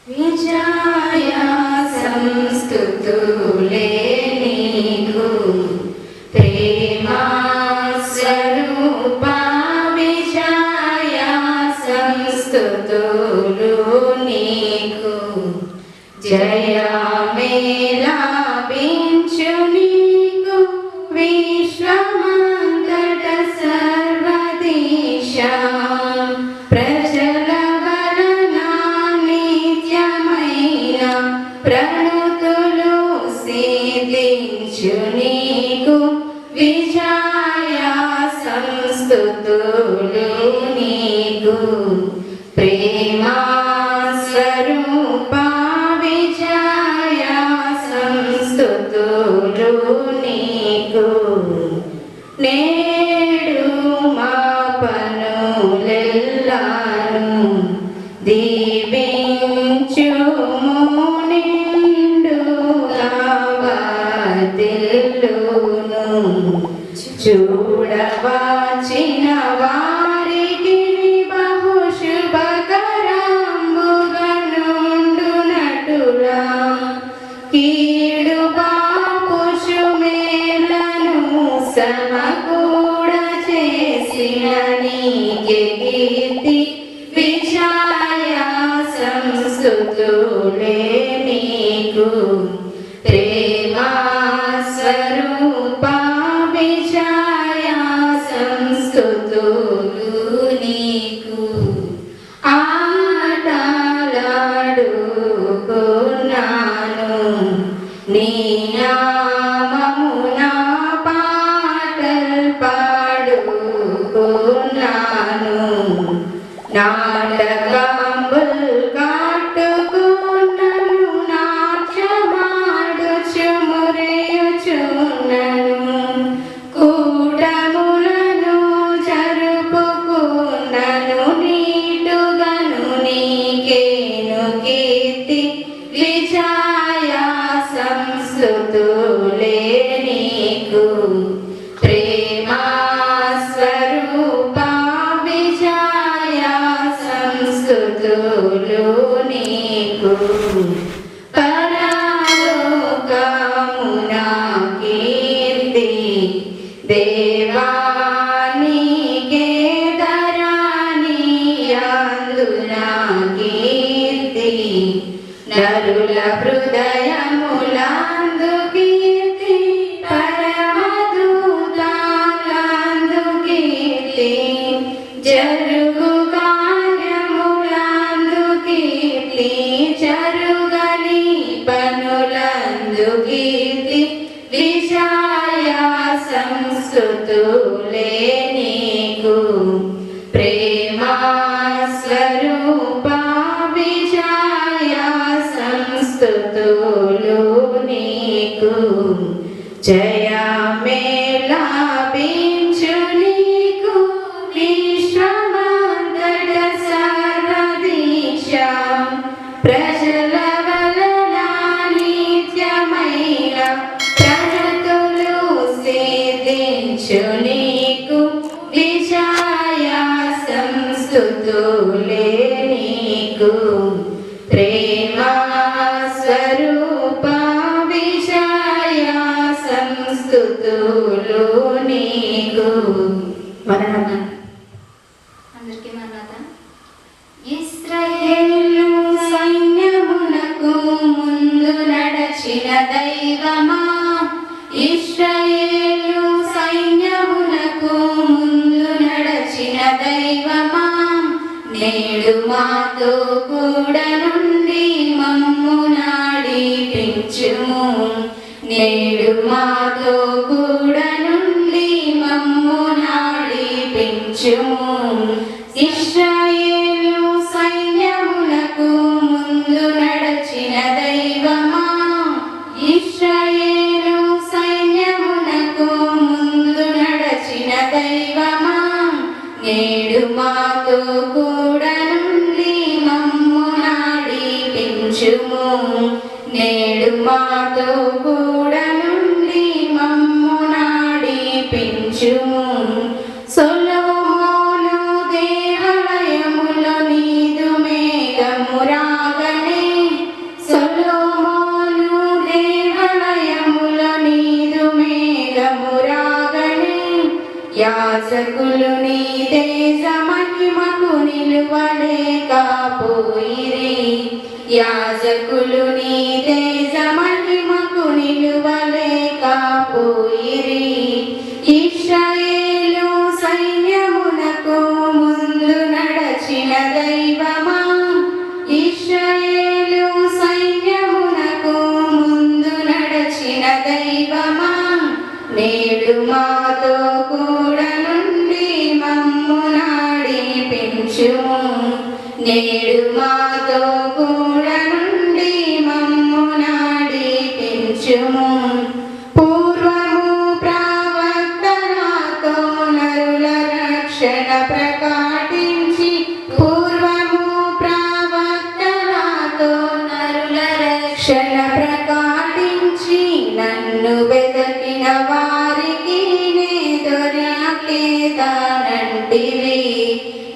విజయ సంస్తుతులే నీకు ప్రేమా స్వరూపా విజయ సంస్తుతులు నీకు జయమేలా బించు నీకు విశ్వమంతట సర్వదిశ ప్రజల వలన నిత్యమైన ప్రణుతులు సిద్ధించు నీకు విజయ సంస్తుతులు నీకు ప్రేమా స్వరూపా విజయ సంస్తుతులు నీకు నేడు మా పనులెల్లాను దీవించుము నిండుగా వర్ధిల్లును చూడవచ్చిన వారికి బహు శుభకరంబుగా నుండునటులా కీడు బాపుషు మేలను సమకూడ చేసిన నీకే కీర్తి విజయ సంస్తుతులే నీకు ప్రేమా స్వరూపా విజయ సంస్తుతులు నీకు ఆటలాడుకున్నాను నీ నామమున పాటలు పాడుకున్నాను నాటకంబుల్ కాటుకున్నను నాట్యమాడుచు మురియుచున్నను కూటములను జరుపుకున్నను నీటుగను నీకేను కీర్తి విజయ సంస్తుతులే నీకు ప్రేమా స్వరూపా విజయ సంస్తుతులు నీకు పరలోకమున కీర్తి దేవానికే ధరణియందున కీర్తి నరుల హృదయములందు కీర్తి పరమదూతాలందు కీర్తి జరుగు కార్యములందు కీర్తి జరుగని పనులందు కీర్తి విజయ సంస్తుతులే నీకు ప్రేమా స్వరూపా విజయ సంస్తుతులు నీకు జయమేలా బించు నీకు విశ్వమంతట సర్వదిశ ప్రజల వలన నిత్యమైన ప్రణతులు సిద్ధించు నీకు విజయ సంస్తుతులే నీకు ప్రేమా స్వరూపా విజయ సంస్తుతులు నీకు మరణం అందరికీ మరణత ఇశ్రాయేలు సైన్యమునకు ముందు నడచిన దైవమా ఇశ్రాయేలు సైన్యమునకు ముందు నడచిన దైవమా నేడు మాతో కూడా నుండి మమ్ము నడిపించుము నేడు మాతో కూడా నుండి మమ్ము నడిపించుము ఇశ్రాయేలు సైన్యమునకు ముందు నడచిన దైవమా ఇశ్రాయేలు సైన్యమునకు ముందు నడచిన దైవమా నేడు మాతో కూడా నుండి మమ్ము నడిపించుము నేడు మాతో కూడా నుండి మమ్ము నడిపించుము సొలొమోను దేవాలయములో నీదు మేఘము రాగనే యాజకులు నీ తేజ మహిమకు నిలువలేకపోయిరి యాజకులు నీ తేజ మహిమకు నిలువలేకపోయిరి ఇశ్రాయేలు సైన్యమునకు ముందు నడచిన దైవమా ఇశ్రాయేలు సైన్యమునకు ముందు నడచిన దైవమా నేడు మాతో కూడా నుండి మమ్ము నడిపించుము నేడు మాతో కూడా నుండి మమ్ము నడిపించుము పూర్వము ప్రవక్తలతో నరుల రక్షణ ప్రకటించి పూర్వము ప్రవక్తలతో నరుల రక్షణ ప్రకటించి నన్ను వెదకిన వారికి నే దొరకేదానంటివి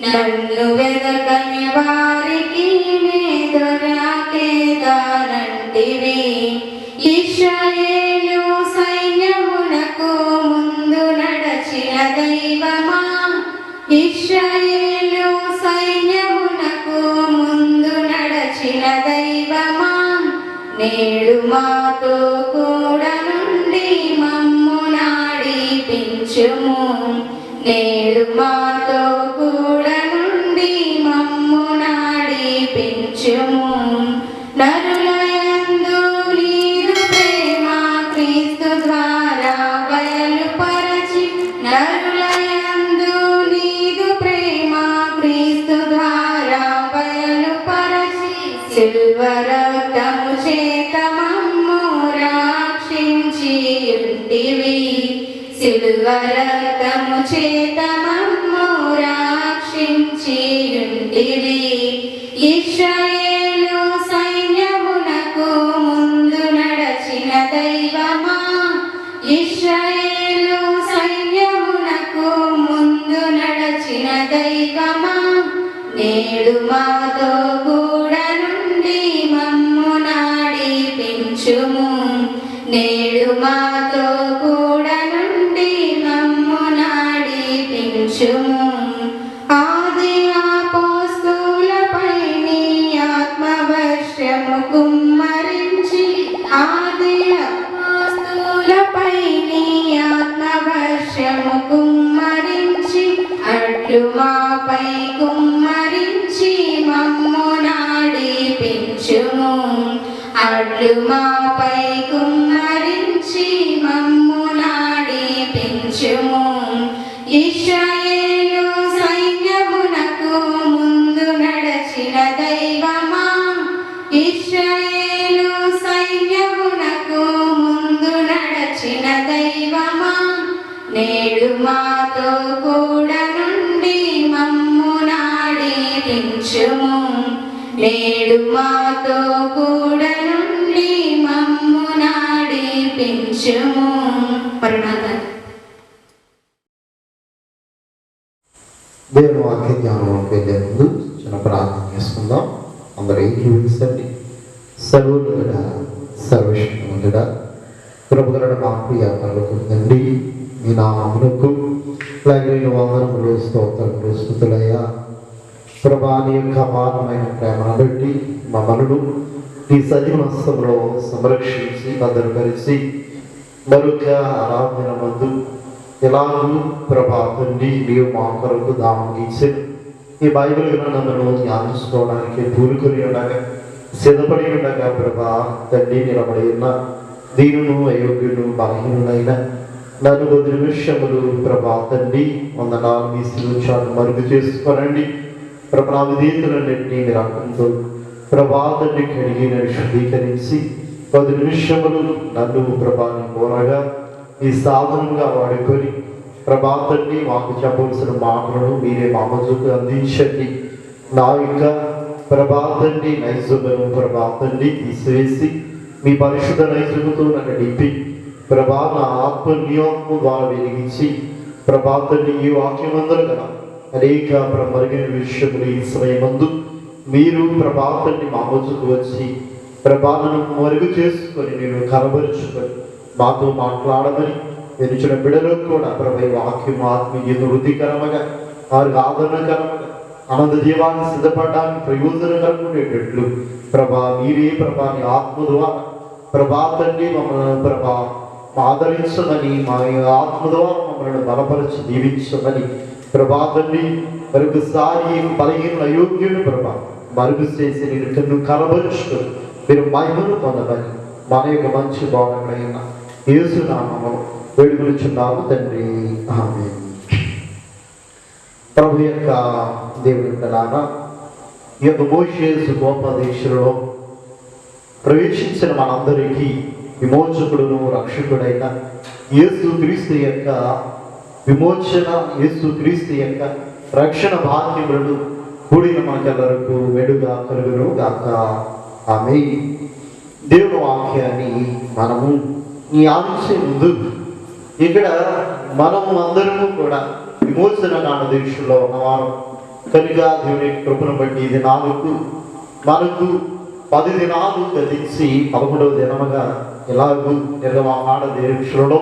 నన్ను వెదకని వారికి నే దొరకేదానంటివి ఇశ్రాయేలు సైన్యమునకు ముందు నడచిన దైవమా ఇశ్రాయేలు సైన్యమునకు ముందు నడచిన దైవమా నేడు మాతో కూడా నుండి మమ్ము నడిపించుము నేడు మాతో కూడా నుండి మమ్ము నడిపించుము నరులయందు నీదు ప్రేమ క్రీస్తు ద్వారా బయలుపరచి నరులయందు నీదు ప్రేమ క్రీస్తు ద్వారా బయలుపరచి సిల్వ రక్తము చేత మమ్ము రక్షించి ఉంటివి సిల్వ రక్తము చేత మమ్ము రక్షించి ఉంటివి ఇశ్రాయేలు సైన్యమునకు ముందు నడచిన దైవమా ఇశ్రాయేలు సైన్యమునకు ముందు నడచిన దైవమా నేడు మాతో కూడా నుండి మమ్ము నడిపించుము నేడు మాతో కూడా నుండి మమ్ము నడిపించుము ఆది అపోస్తలులపై నీ ఆత్మవర్షము కుమ్మరించి ఆది అపోస్తలులపై నీ ఆత్మవర్షము కుమ్మరించి అట్లు మాపై కుమ్మరించి మమ్ము నడిపించుము అట్లు మాపై కుమ్మరించి మమ్ము నడిపించుము ఇశ్రాయేలు సైన్యమునకు ముందు నడచిన దైవమా ఇశ్రాయేలు సైన్యమునకు ముందు నడచిన దైవమా నేడు మాతో కూడా నుండి మమ్ము నడిపించుము నేడు మాతో కూడా నుండి మమ్ము నడిపించుము పరమాత్మ దేవుని వాక్య జ్ఞానం వెళ్ళే ముందు చిన్న ప్రార్థన చేసుకుందాం. అందరూ ఏకీభవించండి. సర్వోన్నతుడా సర్వశక్తిమంతుడా కృపగల మా ప్రియ పరలోకపు మీ నామమునకు లైన వందనములు స్తోత్రములు స్తుతులయ్యా. ప్రభా నీ యొక్క అపారమైన ప్రేమను బట్టి మమ్మలను నీ సజీవస్తంలో సంరక్షించి భద్రపరిచి మరొక ఆరాధన మందు ఎలాగూ ప్రభాతండి నీవు మా కొరకు దానం ఇచ్చాను. ఈ బైబిల్ గ్రంథమును ధ్యానించుకోవడానికి పూనుకొని ఉండగా సిద్ధపడి ఉండగా ప్రభా తండ్రి నిలబడి ఉన్న దీనును అయోగ్యును బలహీనులైన నన్ను 10 నిమిషములు ప్రభా తండ్రి వందనాలు మీ శిలువచాటు మరుగు చేసుకోనండి. ప్రభా విధేయతలన్నింటినీ మీ రక్తంతో ప్రభా తండ్రి కడిగి నన్ను శుద్ధీకరించి 10 నిమిషములు నన్ను ప్రభాని పోరగా ఈ సాధనంగా వాడుకొని ప్రభా తండ్రి మాకు చెప్పవలసిన మాటలను మీరే మా మధ్యకు అందించండి. నా యొక్క ప్రభా తండ్రి నైజమును ప్రభా తండ్రి తీసివేసి మీ పరిశుద్ధ నైజముతో నన్ను నింపి ప్రభా నా ఆత్మ నియోగము ద్వారా వెలిగించి ప్రభా తండ్రి ఈ వాక్యమందరూ కదా అనేక మరుగైన విషయములు ఈ సమయమందు మీరు ప్రభా తండ్రి మా మధ్యకు వచ్చి ప్రభాను మరుగు చేసుకొని నేను కనబరుచుకొని మాతో మాట్లాడమని వినిచిన బిడ్డలకు కూడా ప్రభు ఈ వాక్యం ఆత్మీయ వృద్ధికరముగా వారికి ఆదరణకరముగా ఆనంద జీవాన్ని సిద్ధపడడానికి ప్రయోజనకరంగా ఉండేటట్లు ప్రభా మీరే ప్రభా నీ ఆత్మ ద్వారా ప్రభా తండ్రి మమ్మల్ని ప్రభా ఆదరించమని మా ఆత్మ ద్వారా మమ్మల్ని బలపరిచి దీవించమని ప్రభా తండ్రి మరొకసారి బలహీన అయోగ్యుడు ప్రభా మరుగు చేసి నేను కలబరుస్తూ మీరు మహిమను పొందమని మన యొక్క మంచి భావనైన యేసునామములో వేడుకొనుచున్నాము తండ్రి ఆమేన్. ప్రభు యొక్క దేవుని బిడ్డలారా, ఈ యొక్క మోషే సుఖోపదేశంలో ప్రవేశించిన మనందరికీ విమోచకుడును రక్షకుడైన యేసుక్రీస్తు యొక్క విమోచన, యేసుక్రీస్తు యొక్క రక్షణ భాగ్యములను కూడిన మనకెల్లరకు వెడుగా కలుగును గాక ఆమేన్. దేవుని వాక్యాన్ని మనము ఈ ఆలోచన ముందు ఇక్కడ మనము అందరము కూడా విమోచన కాండ దీక్షలో ఉన్నవారు కనుక దేవుని కృపను బట్టి ఇది మనకు 10 దినాలు గతించి 11వ దినముగా ఎలాగూ నిర్గమకాండ దీక్షలో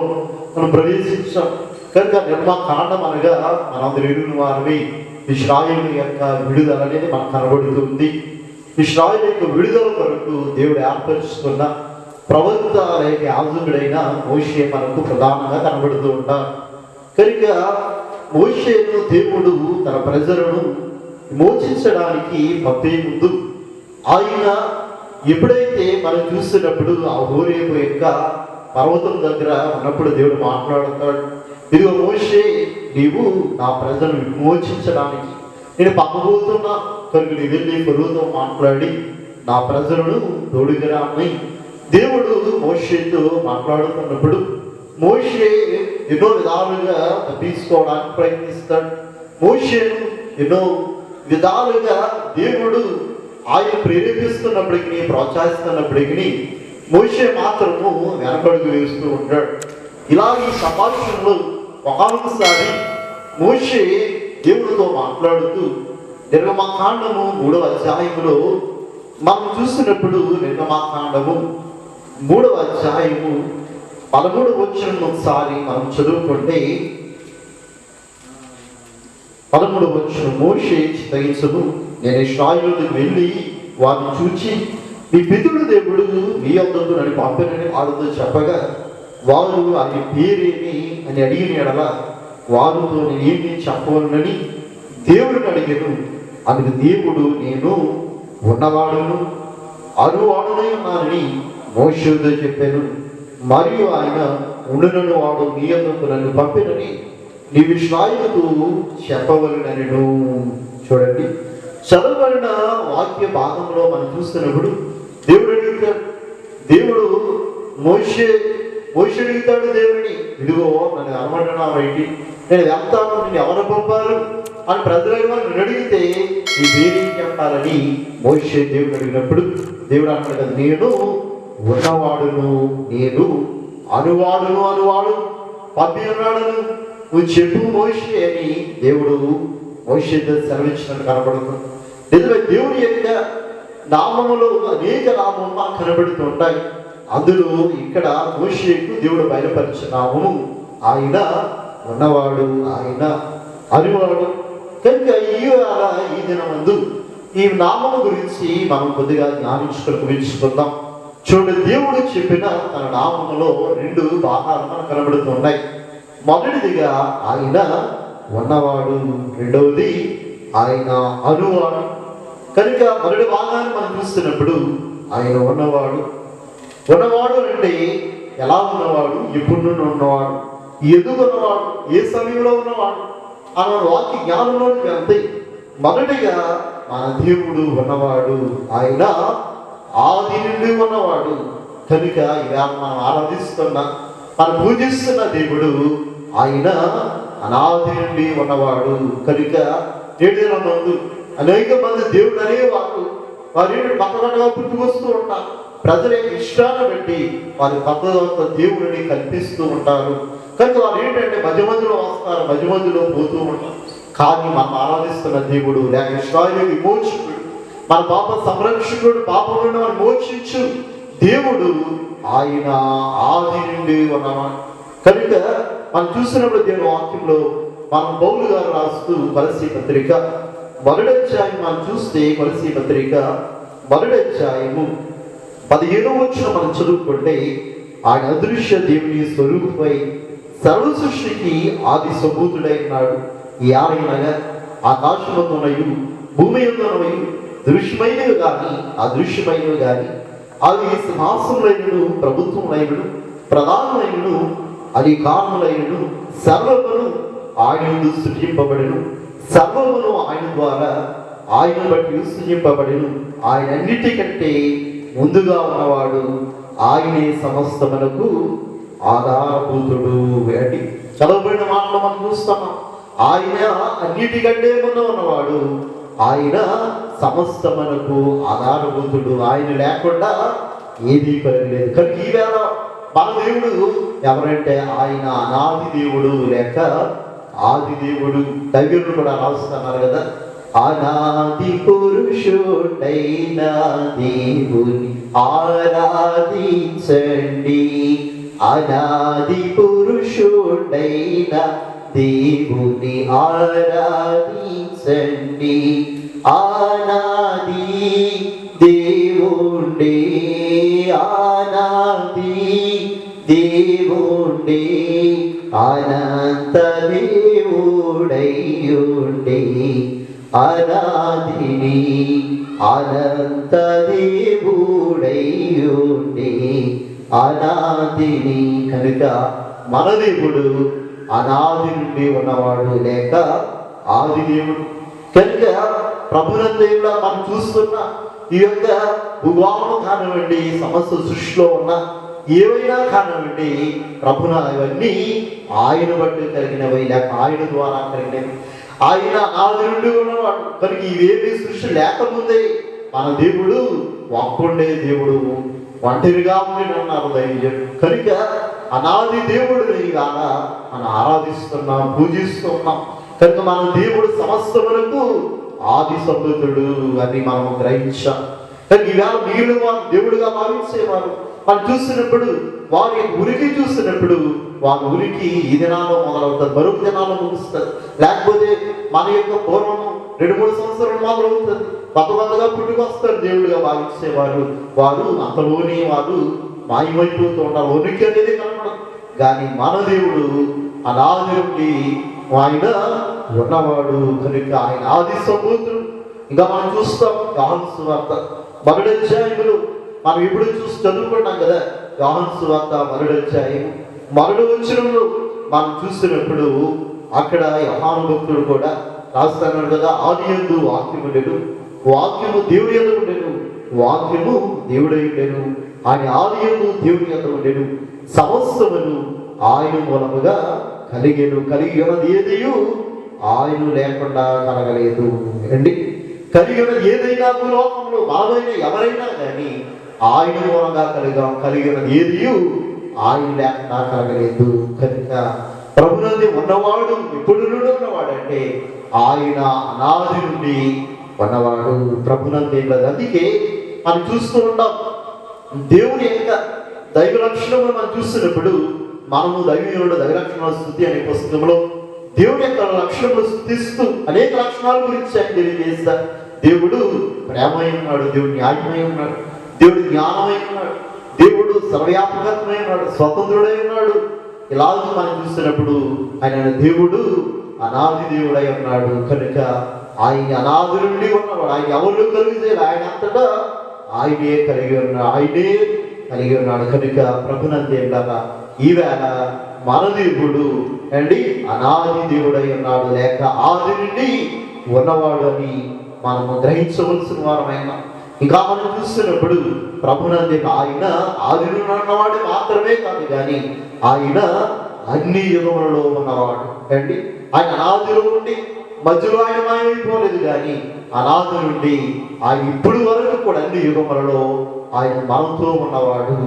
మనం ప్రవేశించాం కనుక నిర్గమకాండం అనగా మనందరూ ఎరిగిన వారిని ఇశ్రాయేలు యొక్క విడుదల అనేది మనకు కనబడుతుంది. ఇశ్రాయేలు యొక్క విడుదల కొరకు దేవుడు ఏర్పరుచుకున్న ప్రవక్త లేక యాజకుడైన మోషే మనకు ప్రధానంగా కనబడుతూ ఉంటారు. కనుక మోషేను దేవుడు తన ప్రజలను విమోచించడానికి పంపే ముందు ఆయన ఎప్పుడైతే మనం చూసినప్పుడు ఆ హోరేబు యొక్క పర్వతం దగ్గర ఉన్నప్పుడు దేవుడు మాట్లాడుతాడు, ఇదిగో మోషే నీవు నా ప్రజలను విమోచించడానికి నేను పంపబోతున్నా కనుక నీ వెళ్ళి ఫరోతో మాట్లాడి నా ప్రజలను తోడుగా అని దేవుడు మోషేతో మాట్లాడుతున్నప్పుడు మోషే ఎన్నో విధాలుగా తప్పించుకోవడానికి ప్రయత్నిస్తాడు. మోషేను ఎన్నో విధాలుగా దేవుడు ఆయన ప్రేరేపిస్తున్నప్పటికీ ప్రోత్సహిస్తున్నప్పటికీ మోషే మాత్రము వెనకడుగు వేస్తూ ఉంటాడు. ఇలా ఈ సంభాషణలో ఒకసారి మోషే దేవుడితో మాట్లాడుతూ నిర్గమకాండము 3వ అధ్యాయములో మనం చూసినప్పుడు నిర్గమకాండము 3వ అధ్యాయము 13వ వచనం ఒకసారి మనం చదువుకుంటే 13వ వచనం మోషే చిత్తగించును నేను ఇశ్రాయేలుకు వెళ్ళి వారిని చూచి మీ పితరుడు దేవుడు మీ వద్దకు నన్ను పంపినని వారితో చెప్పగా వారు ఆయన పేరేమి అని అడిగిన ఎడల వారితో నేనేమి చెప్పవలనని దేవుడిని అడిగాను. అందుకు దేవుడు నేను ఉన్నవాడును అనువాడునై ఉన్నానని మోషేతో చెప్పాను. మరియు ఆయన ఉండునని వాడు నీ వద్దకు నన్ను పంపినని నీవు ఇశ్రాయేలుకు చెప్పవలనను. చూడండి, చదవబడిన వాక్య భాగంలో మనం చూస్తున్నప్పుడు దేవుడు అడుగుతాడు, దేవుడు మోషే అడుగుతాడు దేవుడిని, ఇదిగో నన్ను అనమంటున్నావేంటి, నేను వెళ్తాను, నేను ఎవరు పంపారు అని ప్రజలైన నన్ను అడిగితే ఈ పేరేం చెప్పాలని మోషే దేవుడు అడిగినప్పుడు దేవుడు అంటాడు, నేను ఉన్నవాడును, నేను అనువాడు పంపి ఉన్నాడును, నువ్వు చెప్పు మోషే అని దేవుడు మోషేతో సెలవిచ్చినట్టు కనబడుతుంది. నిజమే, దేవుడి యొక్క నామములో అనేక నామములు మాకు కనబడుతుంటాయి. అందులో ఇక్కడ మోషేకు దేవుడు బయలుపరిచిన నామము ఆయన ఉన్నవాడు, ఆయన అనువాడు. కనుక ఈ దినమందు ఈ నామము గురించి మనం కొద్దిగా జ్ఞానించుకుందాం. చూడండి, దేవుడు చెప్పిన తన నామములో 2 భాగాలు మనకు కనబడుతున్నాయి. మొదటిదిగా ఆయన ఉన్నవాడు, రెండవది ఆయన అనువాడు. కనుక మొదటి భాగాన్ని మనం చూస్తున్నప్పుడు ఆయన ఉన్నవాడు అంటే ఎలా ఉన్నవాడు, ఎప్పుడు నుండి ఉన్నవాడు, ఎందుకు ఉన్నవాడు, ఏ సమయంలో ఉన్నవాడు అన్న వాక్య జ్ఞానంలోకి వెళ్తే మొదటిగా మన దేవుడు ఉన్నవాడు, ఆయన ఆది నుండి ఉన్నవాడు. కనుక ఇలా మనం ఆరాధిస్తున్న మనం పూజిస్తున్న దేవుడు ఆయన అనాది నుండి ఉన్నవాడు. కనుక నేటిన ముందు అనేక మంది దేవుడు అనేవారు వారి పక్కగా పుట్టుకొస్తూ ఉంటారు. ప్రజల ఇష్టాన్ని బట్టి వారి పక్కన దేవుడిని కల్పిస్తూ ఉంటారు. కనుక వారు ఏంటంటే మధ్య మధ్యలో వస్తారు, మధ్య మధ్యలో పోతూ ఉంటారు. కానీ మనం ఆరాధిస్తున్న దేవుడు లేక ఇష్టాన్ని విమోచకుడు, మన పాప సంరక్షకుడు, పాపం మోచించు దేవుడు ఆయన ఆది నుండి ఉన్నవాడు. కనుక మనం చూసినప్పుడు దేవుని వాక్యంలో మనం పౌలు గారు రాస్తూ కొలస్సీ పత్రిక మొదటి అధ్యాయం మనం చూస్తే కొలస్సీ పత్రిక మొదటి అధ్యాయము 15వ వచనం మనం చదువుకుంటే, ఆయన అదృశ్య దేవుని స్వరూపమై సర్వ సృష్టికి ఆది సంభూతుడైనాడు. ఈ ఆలయనగా ఆకాశమున్నయు భూమి యందున్నవయు దృశ్యమైనవి కానీ అదృశ్యమైనవి కానీ, అవి సింహాసములైనను ప్రభుత్వములైనను ప్రధానమైనను అధికారములైనను సర్వమును ఆయన యందు సృజింపబడెను. సర్వమును ఆయన ద్వారా ఆయన బట్టి సృజింపబడెను. ఆయన అన్నిటికంటే ముందుగా ఉన్నవాడు, ఆయనే సమస్తమునకు ఆధారభూతుడు. వేటి చదవబడిన మాటలు మనం చూస్తున్నాం. ఆయన అన్నిటికంటే ముందు ఉన్నవాడు, ఆయన సమస్తమునకు ఆధారభూతుడు. ఆయన లేకుండా ఏదీ కలగలేదు. కనుక ఈవేళ మన దేవుడు ఎవరంటే ఆయన అనాది దేవుడు లేక ఆది దేవుడు. దగ్గరను కూడా రాస్తున్నారు కదా, అనాది పురుషుడైన దేవుని ఆరాధించండి. అనాది పురుషుడైన దేవుని ఆరాధించండి. అనాది దేవుడే, అనాది దేవుడే, అనంత దేవుడైయుండే, అనాదిని అనంత దేవుడైయుండే, అనాదిని. కనుక మన దేవుడు అనాది నుండి ఉన్నవాడు లేక ఆది దేవుడు. కనుక ప్రభునందేవుడా మనం చూస్తున్న ఈ యొక్క భూభావం కానివ్వండి, సమస్త సృష్టిలో ఉన్న ఏవైనా కానివ్వండి, ప్రభున ఇవన్నీ ఆయన బట్టి కలిగినవి లేక ఆయన ద్వారా కలిగినవి. ఆయన ఆది నుండి ఉన్నవాడు. కనుక ఇవేమి సృష్టి లేకముందే మన దేవుడు ఒక్కుండే దేవుడు, ఒంటరిగా ఉండి ఉన్నారు దైవజనుడు. కనుక అనాది దేవుడిని కాన మనం ఆరాధిస్తున్నాం, పూజిస్తున్నాం. కనుక మన దేవుడు సమస్తమునకు ఆది సంబుద్ధుడు అని మనం గ్రహించాం. కనుక ఈవేళ మీరు వారు దేవుడుగా భావించేవారు మనం చూసినప్పుడు, వారి ఉనికి చూసినప్పుడు వారి ఉనికి ఈ దినాల్లో మొదలవుతుంది, మరొక దినాల్లో ముగుస్తుంది. లేకపోతే మన యొక్క పూర్వం 2-3 సంవత్సరాలు మొదలవుతుంది. కొత్తగా పుట్టుకొస్తారు దేవుడిగా భావించేవారు. వారు అంతలోనే వారు మాయమైపోతూ ఉంటారు. ఉనికి అనేది కనపడదు. కానీ మన దేవుడు అనాది నుండి ఆయన ఉన్నవాడు. కనుక ఆయన ఆది సంబూతుడు. ఇంకా మనం చూస్తాం యోహాను సువార్త మొదటి అధ్యాయములు మనం ఇప్పుడు చూసి చదువుకున్నాం కదా. యోహాను సువార్త మొదటి అధ్యాయం మొదటి వచనంలో మనం చూసినప్పుడు అక్కడ యోహాను భక్తుడు కూడా రాస్తున్నాడు కదా, ఆది యందు వాక్యము ఉండెను, వాక్యము దేవుడి యందు ఉండెను, వాక్యము దేవుడై ఉండెను, ఆయన ఆది యందు దేవుడి యందు ఉండెను, సమస్తమును ఆయన మూలముగా కలిగెను, కలిగి ఉన్నది ఏదియు ఆయన లేకుండా కలగలేదు. అండి, కలిగి ఉన్నది ఏదైనా భూలోకంలో మనమైనా ఎవరైనా కానీ ఆయన మూలంగా కలిగి ఉన్నది ఏదియు ఆయన లేకుండా కలగలేదు. కనుక ప్రభునంది ఉన్నవాడు ఎప్పుడు నుండి ఉన్నవాడు అంటే ఆయన అనాది నుండి ఉన్నవాడు. ప్రభునంది అందుకే మనం చూస్తూ ఉంటాం దేవుని యొక్క దైవ లక్షణములు మనం చూస్తున్నప్పుడు మనము దైవీయుడు దైవ లక్షణాల స్తుతి అనే పుస్తకంలో దేవుడి యొక్క లక్షణములు స్తుతిస్తూ అనేక లక్షణాల గురించి ఆయన తెలియజేస్తారు. దేవుడు ప్రేమై ఉన్నాడు, దేవుడు న్యాయమై ఉన్నాడు, దేవుడు జ్ఞానమై ఉన్నాడు, దేవుడు సర్వవ్యాపకమై ఉన్నాడు, స్వతంత్రుడై ఉన్నాడు. ఇలాగ మనం చూస్తున్నప్పుడు ఆయన దేవుడు అనాది దేవుడై ఉన్నాడు. కనుక ఆయన అనాది నుండి ఉన్నవాడు. ఆయన ఎవరు కలిగితే ఆయన అంతటా ఆయనే కలిగి ఉన్నాడు, ఆయనే కలిగి ఉన్నాడు. కనుక ప్రభునందేలాగా ఈవేళ మన దేవుడు అండి అనాది దేవుడై ఉన్నాడు లేక ఆది నుండి ఉన్నవాడు అని మనము గ్రహించవలసిన వారమైన. ఇంకా మనం చూస్తున్నప్పుడు ప్రభునందే ఆయన ఆది నుండి ఉన్నవాడు మాత్రమే కాదు కానీ ఆయన అన్ని యుగములలో ఉన్నవాడు అండి. ఆయన అనాదిలో నుండి మధ్యలో ఆయన మాయమైపోలేదు కానీ అనాది నుండి ఆయన ఇప్పుడు వరకు కూడా అన్ని యుగములలో ఆయన మనతో ఉన్నవాడు.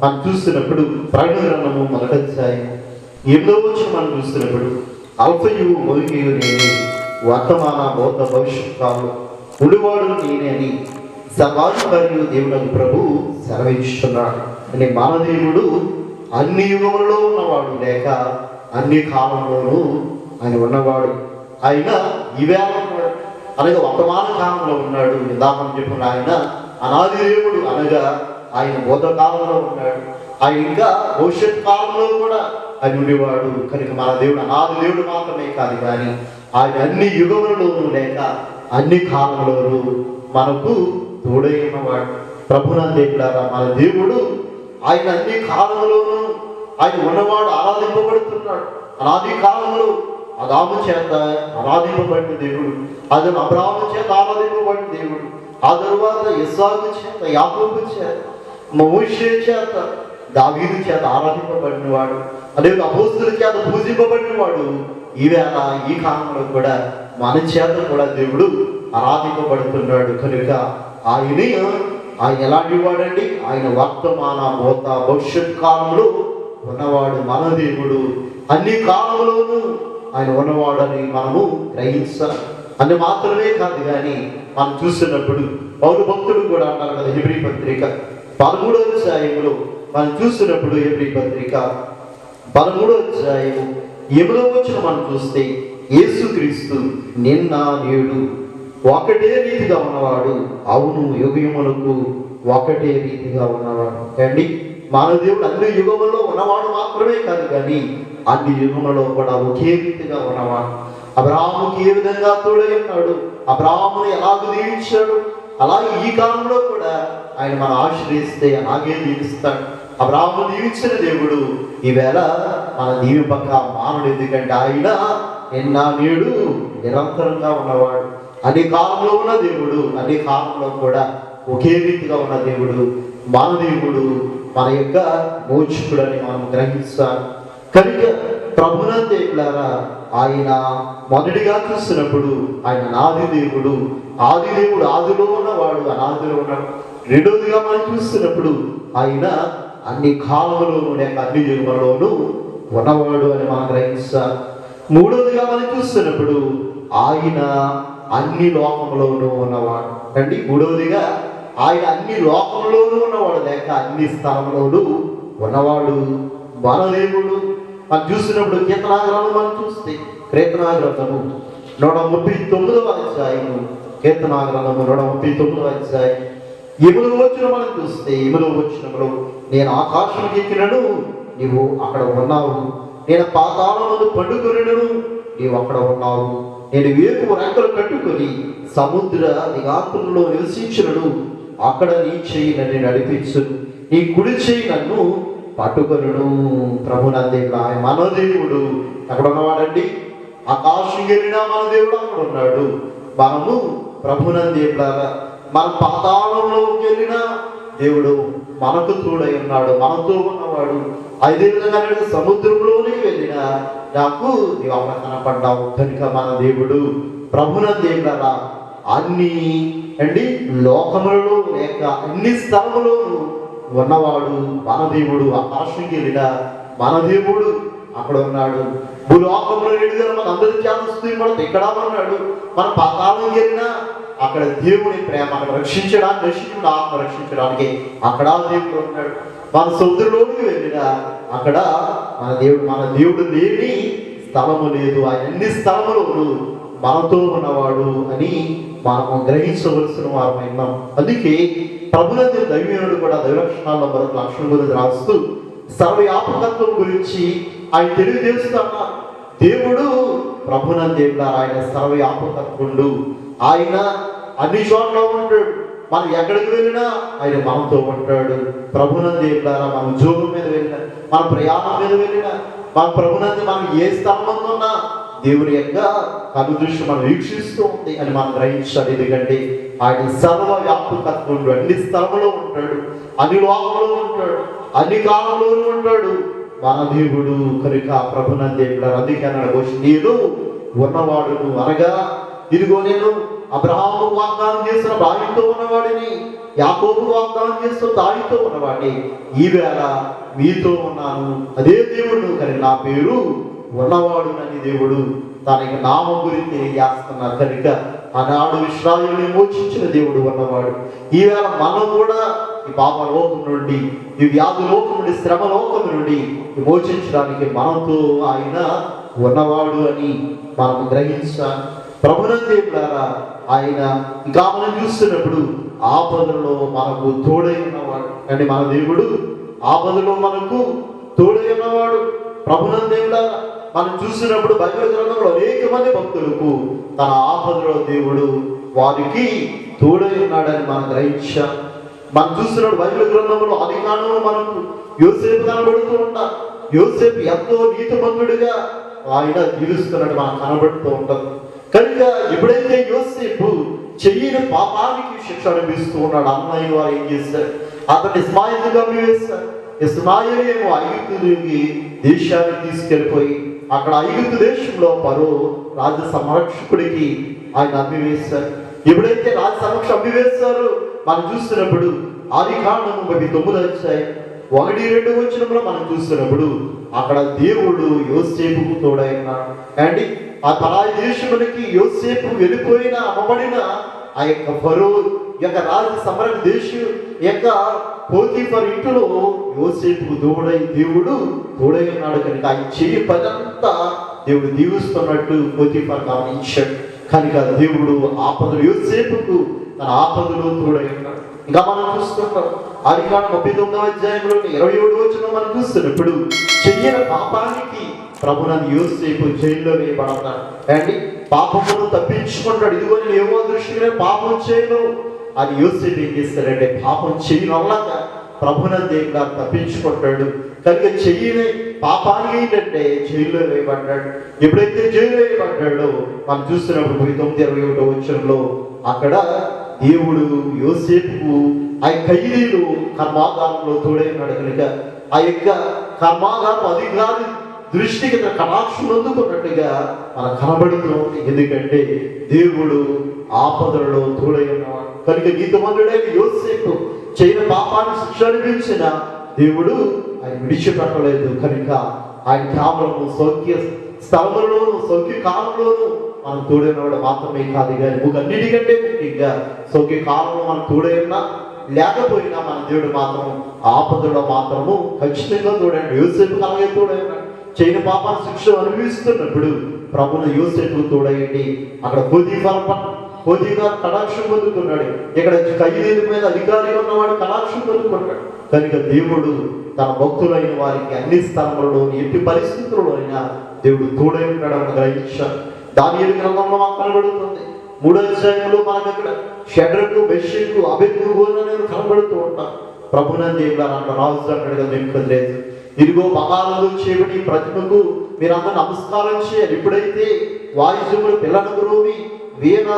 మనం చూస్తున్నప్పుడు ప్రకటన గ్రంథము మొదటి అధ్యాయం 8వ వచనం మనం చూస్తున్నప్పుడు అల్ఫయు ఒమేగయు నేనే, వర్తమాన భూత భవిష్యత్ కాలంలో ఉడివాడు నేనే అని సర్వాధికారియు దేవుడు ప్రభు సెలవిస్తున్నాడు. అని మన దేవుడు అన్ని యుగములలో ఉన్నవాడు, లేక అన్ని కాలంలోనూ ఆయన ఉన్నవాడు. ఆయన ఈవేళ ఉన్నాడు, అనగా వర్తమాన కాలంలో ఉన్నాడు. ఇందాక చెప్పిన ఆయన అనాది దేవుడు, అనగా ఆయన భూతకాలంలో ఉన్నాడు. ఆయన ఇంకా భవిష్యత్ కాలంలో కూడా ఆయన ఉండేవాడు. కనుక మన దేవుడు అనాది దేవుడు మాత్రమే కాదు, కానీ ఆయన అన్ని యుగములలోనూ లేక అన్ని కాలంలోనూ మనకు తోడై ఉన్నవాడు. ప్రభునందేవులారా, మన దేవుడు ఆయన అన్ని కాలంలోనూ ఆయన ఉన్నవాడు, ఆరాధింపబడుతున్నాడు. అనాది కాలంలో అదాము చేత ఆరాధింపబడిన దేవుడు, అతను అబ్రాహాము చేత ఆరాధింపబడిన దేవుడు, ఆ తరువాత ఇస్సాకు చేత, యాకోబు చేత, మోషే చేత, దావీదు చేత ఆరాధింపబడిన వాడు, అదే అపోస్తుల చేత పూజింపబడిన వాడు. ఈవేళ ఈ కాలంలో కూడా మన చేత కూడా దేవుడు ఆరాధింపబడుతున్నాడు. కనుక ఆయన ఎలాంటి వాడండి? ఆయన వర్తమాన, భూత, భవిష్యత్ కాలంలో ఉన్నవాడు. మన దేవుడు అన్ని కాలంలోనూ ఆయన ఉన్నవాడని మనము గ్రహించాలి. అని మాత్రమే కాదు, కానీ మనం చూస్తున్నప్పుడు పౌలు భక్తుడు కూడా అంటారు కదా, హెబ్రీ పత్రిక 13వ అధ్యాయంలో మనం చూస్తున్నప్పుడు, హెబ్రీ పత్రిక 13వ అధ్యాయము 8వ వచనం మనం చూస్తే, యేసుక్రీస్తు నిన్న నేడు ఒకటే రీతిగా ఉన్నవాడు, అవును యుగములకు ఒకటే రీతిగా ఉన్నవాడు. అండి, మన దేవుడు అన్ని యుగములలో ఉన్నవాడు మాత్రమే కాదు, కానీ అన్ని యుగములలో కూడా ఒకే రీతిగా ఉన్నవాడు. అబ్రాహాముకి ఏ విధంగా తోడై ఉన్నాడు, అబ్రాహామును ఎలాగ దీవించాడు, అలాగే ఈ కాలంలో కూడా ఆయన మనం ఆశ్రయిస్తే అలాగే దీవిస్తాడు. అబ్రాహాము దీవించిన దేవుడు ఈవేళ మన దీవింపక మానడు. ఎందుకంటే ఆయన నిన్న నేడు నిరంతరంగా ఉన్నవాడు. అన్ని కాలంలో ఉన్న దేవుడు, అన్ని కాలంలో కూడా ఒకే రీతిగా ఉన్న దేవుడు మన దేవుడు, మన యొక్క మోక్షకుడని మనం గ్రహిస్తాం. కనుక ప్రభునందేవులారా, ఆయన మొదటిగా చూసినప్పుడు ఆయన ఆది దేవుడు, ఆది దేవుడు ఆదిలో ఉన్నవాడు, అనాదిలో ఉన్నాడు. రెండోదిగా మనం చూస్తున్నప్పుడు ఆయన అన్ని కాలంలోనూ లేక అన్ని యుగంలోనూ ఉన్నవాడు అని మనం గ్రహిస్తాం. మూడోదిగా మనం చూస్తున్నప్పుడు ఆయన అన్ని లోకంలోనూ ఉన్నవాడు. అండి, మూడవదిగా ఆయన అన్ని లోకంలోనూ ఉన్నవాడు, లేక అన్ని స్థలంలోనూ ఉన్నవాడు మన దేవుడు. మనం చూసినప్పుడు కీర్తనాగ్రంథం మనం చూస్తే, కీర్తనాగ్రంథము 139వ అధ్యాయము, కీర్తనాగ్రంథము 139వ అధ్యాయం 8వ వచనం మనం చూస్తే, 8వ వచనంలో, నేను ఆకాశంకి ఎక్కినను నీవు అక్కడ ఉన్నావు, నేను పాతాళమందు పండుకొనినను నీవు అక్కడ ఉన్నావు, నేను వేపు రెక్కలు కట్టుకొని సముద్ర దిగాంతుల్లో నివసించినను అక్కడ నీ చెయ్యి నన్ను నడిపించును, నీ కుడి చెయ్యి నన్ను పట్టుకొనును. ప్రభునందేవుడు ఆయన మన దేవుడు అక్కడ ఉన్నవాడండి. ఆకాశం వెళ్ళినా మన దేవుడు అక్కడ ఉన్నాడు. మనము ప్రభునందేవుడారా, మన పాతాళంలోకి వెళ్ళినా దేవుడు మనకు తోడై ఉన్నాడు, మనతో ఉన్నవాడు. అదే విధంగా నేను సముద్రంలోనికి వెళ్ళినా నాకు నీవు అక్కడ కనపడ్డావు. కనుక మన దేవుడు ప్రభునందేవుడారా అన్ని లోకములలో లేక అన్ని స్థలములోనూ ఉన్నవాడు మన దేవుడు. ఆకాశంకి వెళ్ళినా మన దేవుడు అక్కడ ఉన్నాడు. భూలోకంలో ఎడుగా మన అందరి చేస్తుంది ఇక్కడ ఉన్నాడు. మన పాతాళంకి వెళ్ళినా అక్కడ దేవుని ప్రేమ, అక్కడ రక్షించడానికి, రక్షించుడు ఆత్మ రక్షించడానికి అక్కడ దేవుడు ఉన్నాడు. మన సముద్రంలోకి వెళ్ళినా అక్కడ మన దేవుడు లేని స్థలము లేదు. ఆయన అన్ని స్థలములోనూ మనతో ఉన్నవాడు అని మనము గ్రహించవలసిన వారమైనాం. అందుకే ప్రభునందు దైవీనుడు కూడా దైవలక్షణాల్లో మరొక లక్షణం గురించి రాస్తూ సర్వవ్యాపకత్వం గురించి ఆయన తెలియజేస్తున్నా. దేవుడు ప్రభునందేవుడు ఆయన సర్వవ్యాపకత్వుడు. ఆయన అన్ని చోట్ల ఉంటాడు. మనం ఎక్కడికి వెళ్ళినా ఆయన మనతో ఉంటాడు. ప్రభునందేవుడారా, మన ఉద్యోగం మీద వెళ్ళినా, మన ప్రయాణం మీద వెళ్ళినా, మన ప్రభునంది మనం ఏ స్థలంలో ఉన్నా దేవుని యొక్క కనుదృష్టి మనం వీక్షిస్తూ ఉంది అని మనం గ్రహించాలి. ఎందుకంటే ఆయన సర్వవ్యాపకత్వం, అన్ని స్థలంలో ఉంటాడు, అన్ని లోకంలో ఉంటాడు, అన్ని కాలంలోనూ ఉంటాడు మన దేవుడు. కనుక ప్రభునందేవుడారా, అందుకే అన్నాడు, నేను ఉన్నవాడును అనగా ఇదిగో నేను అబ్రహాము వాగ్దానం చేసిన భార్యతో ఉన్నవాడిని, యాకోబు వాగ్దానం చేస్తూ దానితో ఉన్నవాడిని, ఈవేళ మీతో ఉన్నాను. అదే దేవుడు, కానీ నా పేరు ఉన్నవాడు అని దేవుడు తనకి నామం గురించి తెలియజేస్తున్నారు. కనుక ఆనాడు ఇశ్రాయేలుని మోచించిన దేవుడు ఉన్నవాడు. ఈవేళ మనం కూడా ఈ పాప లోకం నుండి, ఈ వ్యాధి లోకం నుండి, శ్రమ లోకం నుండి విమోచించడానికి మనతో ఆయన ఉన్నవాడు అని మనం గ్రహించాలి. ప్రభునందేవులారా, ఆయన ఇంకా మనం చూస్తున్నప్పుడు ఆపదలో మనకు తోడై ఉన్నవాడు అంటే మన దేవుడు ఆపదలో మనకు తోడై ఉన్నవాడు. ప్రభునందేవులారా, మనం చూసినప్పుడు బైబిల్ గ్రంథంలో అనేక మంది భక్తులకు తన ఆపదలో దేవుడు వారికి తోడై ఉన్నాడని మనం గ్రహించాం. మనం చూస్తున్నప్పుడు బైబిల్ గ్రంథంలో ఆది కాలంలో మనకు యోసేపు కనబడుతూ ఉంటారు. యోసేపు ఎంతో నీతిమంతుడిగా ఆయన జీవిస్తున్నట్టు మనకు కనబడుతూ ఉంటుంది. కనుక ఎప్పుడైతే యోసేపు చెయ్యని పాపానికి శిక్ష అనిపిస్తూ ఉన్నాడు, అన్నయ్య వారు ఏం చేశారు? అతన్ని ఇస్మాయిల్గా అమ్మివేశారు. ఇస్మాయిల్ ఏమో ఐగుప్తుకి దేశానికి తీసుకెళ్ళిపోయి అక్కడ ఐగుప్తు దేశంలో ఫరో రాజ సంరక్షకుడికి ఆయన అమ్మివేశారు. ఎప్పుడైతే రాజ సంరక్షణ అమ్మివేశారో మనం చూస్తున్నప్పుడు ఆది కాండము 9 అధ్యాయం 1-2 వచనంలో మనం చూస్తున్నప్పుడు అక్కడ దేవుడు యోసేపుకు తోడైనాడు. అండి ఆ పరాయి దేశమునికి యోసేపు వెళ్ళిపోయిన అమ్మబడిన ఆ యొక్క ఫరో యొక్క రాజ సంరక్షణ దేశం యొక్క పోతీఫర్ ఇంటిలో యోసేపుకు దేవుడు తోడై ఉన్నాడు. కనుక ఆయన చేయి పదంతా దేవుడు దీవిస్తున్నట్టు పోతీఫర్ గమనించాడు. కనుక దేవుడు ఆపదలు యోసేపుకు తన ఆపదలో తోడై ఉన్నాడు. ఇంకా మనం చూస్తున్నాం ఆదికాండం 39వ అధ్యాయంలో 27వ వచనం మనం చూస్తున్నప్పుడు చెయ్యని పాపానికి ప్రభునందు యోసేపు జైల్లో వేయబడతాడు. అండి పాపమును తప్పించుకుంటాడు. ఇదిగో నేను ఏమో దృష్టిగా పాపం చేయను అని యోసేపు ఏం చేస్తాడంటే పాపం చేయనల్లాగా ప్రభునందు తప్పించుకుంటాడు. కనుక చెయ్యని పాపానికి ఏంటంటే జైల్లో వేయబడ్డాడు. ఎప్పుడైతే జైలు వేయబడ్డాడో మనం చూస్తున్నప్పుడు 9:21 వచనంలో అక్కడ దేవుడు యోసేపుకు ఆ ఖైదీలు కర్మాగారంలో తోడైనాడు. కనుక ఆ యొక్క కర్మాగారం అధికారి దృష్టికి కటాక్షం అందుకున్నట్టుగా మనకు కనబడుతుంది. ఎందుకంటే దేవుడు ఆపదలలో తోడై ఉన్నవాడు. కనుక నీతిమంతుడైన యోసేపు చేయని పాపాన్ని శిక్ష అనిపించిన దేవుడు ఆయన విడిచిపెట్టలేదు. కనుక ఆయన కేవలము సౌఖ్య స్థలములలోను సౌఖ్య కాలంలోను మనం తోడైనవాడు మాత్రమే కాదు, కానీ అన్నిటికంటే ముఖ్యంగా సౌఖ్య కాలంలో మనం తోడైనా లేకపోయినా మన దేవుడు మాత్రం ఆపదలో మాత్రము ఖచ్చితంగా తోడైనాడు. యోసేపు అలాగే తోడైనాడు. చేయని పాపాన్ని శిక్ష అనుభవిస్తున్నప్పుడు ప్రభువును యోసేపు తోడయండి. అక్కడ పోతీఫర్ కటాక్షం పొందుకున్నాడు. ఇక్కడ ఖైదీల మీద అధికారిగా ఉన్నవాడు కటాక్షం పొందుకున్నాడు. కనుక దేవుడు తన భక్తులైన వారికి అన్ని స్థలంలో ఎట్టి పరిస్థితుల్లో అయినా దేవుడు తోడై ఉన్నాడని గ్రహించారు. దానియేలు గ్రంథంలో మాకు కనబడుతుంది 3వ అధ్యాయంలో మనకు అక్కడ షడ్రకు మెషకు అబేద్నెగో నేను కనబడుతూ ఉంటాను. ప్రభునందు దేవుడు అంట రాజు అన్నాడుగా నెబుకద్నెజరు, ఇదిగో బంగారంలో చేయబడి ప్రతిమకు మీరందరూ నమస్కారం చేయాలి. ఎప్పుడైతే వాయిద్యములు పిల్లలకు రోవి వీణ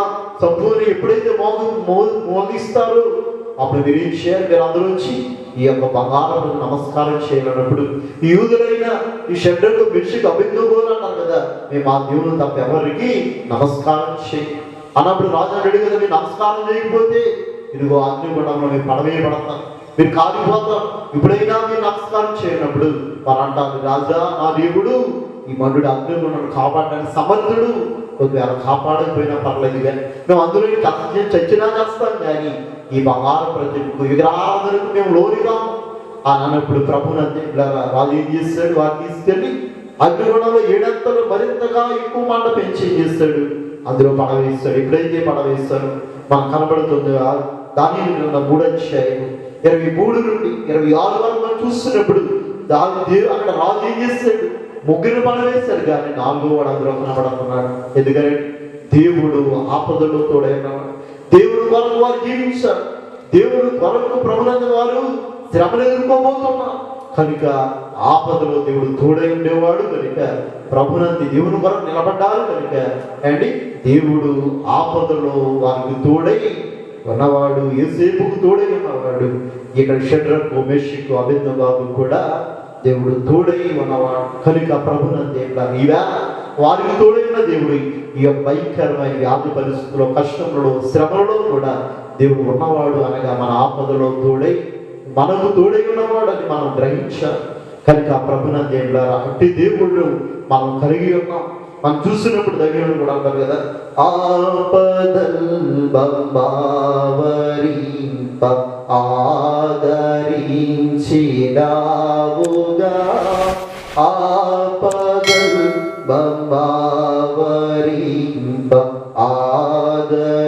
సంపూర్ణ ఎప్పుడైతే మోగిస్తారో అప్పుడు మీరు ఏం చేయాలి? మీరు అందరూ వచ్చి ఈ యొక్క బంగారం నమస్కారం చేయాలన్నప్పుడు ఈ యూదులైన ఈ షడ్రకు మెషకు అబేద్నెగో అన్నారు కదా, మేము ఆ దేవుని తప్ప ఎవరికి నమస్కారం చేయి అన్నప్పుడు రాజు అన్నాడు కదా, మీరు నమస్కారం చేయకపోతే ఇదిగో అగ్నిగుండంలో మేము పడవేయబడతాం, మీరు కాలిపోతారు. ఎప్పుడైనా మీరు నమస్కారం చేయనప్పుడు వారు అంటారు, రాజా నా దేవుడు ఈ మండుడు అగ్నిగుండం కాపాడడానికి సమర్థుడు, కొద్దిగా కాపాడకపోయినా పర్లేదు కానీ మేము అందులో చచ్చినా చేస్తాం, కానీ ఈ బంగారు ప్రతిమకు విగ్రహారాధనకు మేము లోనిగాము అని అన్నప్పుడు ప్రభునందు రాజు ఏం చేస్తాడు? వారు తీసుకెళ్ళి అగ్నిగుండంలో 7 అంతలు మరింతగా ఎక్కువ మంట పెంచి ఏం చేస్తాడు? అందులో పడవేస్తాడు. ఎప్పుడైతే పడవేస్తాడు మనకు కనబడుతుంది దానియేలు గ్రంథం 3వ అధ్యాయం 23 నుండి 26 వరకు మనం చూస్తున్నప్పుడు అక్కడ రాజు ఏం చేస్తాడు? 3 పడవేశాడు, కానీ 4వ వాడు అందులో కనబడుతున్నాడు. ఎందుకంటే దేవుడు ఆపదలో తోడైనాడు. దేవుడు కొరకు వారు జీవించారు. దేవుడు కొరకు ప్రభునందు వారు శ్రమలు ఎదుర్కోబోతున్నారు. కనుక ఆపదలో దేవుడు తోడై ఉండేవాడు. కనుక ప్రభునంది దేవుని కొరకు నిలబడ్డారు. కనుక అండి దేవుడు ఆపదలో వారికి తోడై ఉన్నవాడు, యోసేపుకు తోడై ఉన్నవాడు. ఇక్కడ షడ్రకు మెషకు అబేద్నెగోకు కూడా దేవుడు తోడై ఉన్నవాడు. కనుక ప్రభునంది ఈవేళ వారికి తోడై ఉన్న దేవుడు ఈ యొక్క భయంకరమైన వ్యాధి పరిస్థితుల్లో, కష్టంలో, శ్రమలలో కూడా దేవుడు ఉన్నవాడు అనగా మన ఆపదలో తోడై మనకు తోడై ఉన్నవాడు అని మనం గ్రహించాలి. కనుక ప్రభునంది అట్టి దేవుళ్ళు మనం కలిగి ఉన్నాం. మనం చూసినప్పుడు దగ్గర కూడా అంటారు కదా, ఆపదల్ బంబావరింప ఆదరించినావుగా ఆపదలు బొమ్మవరింప ఆదరించినావుగా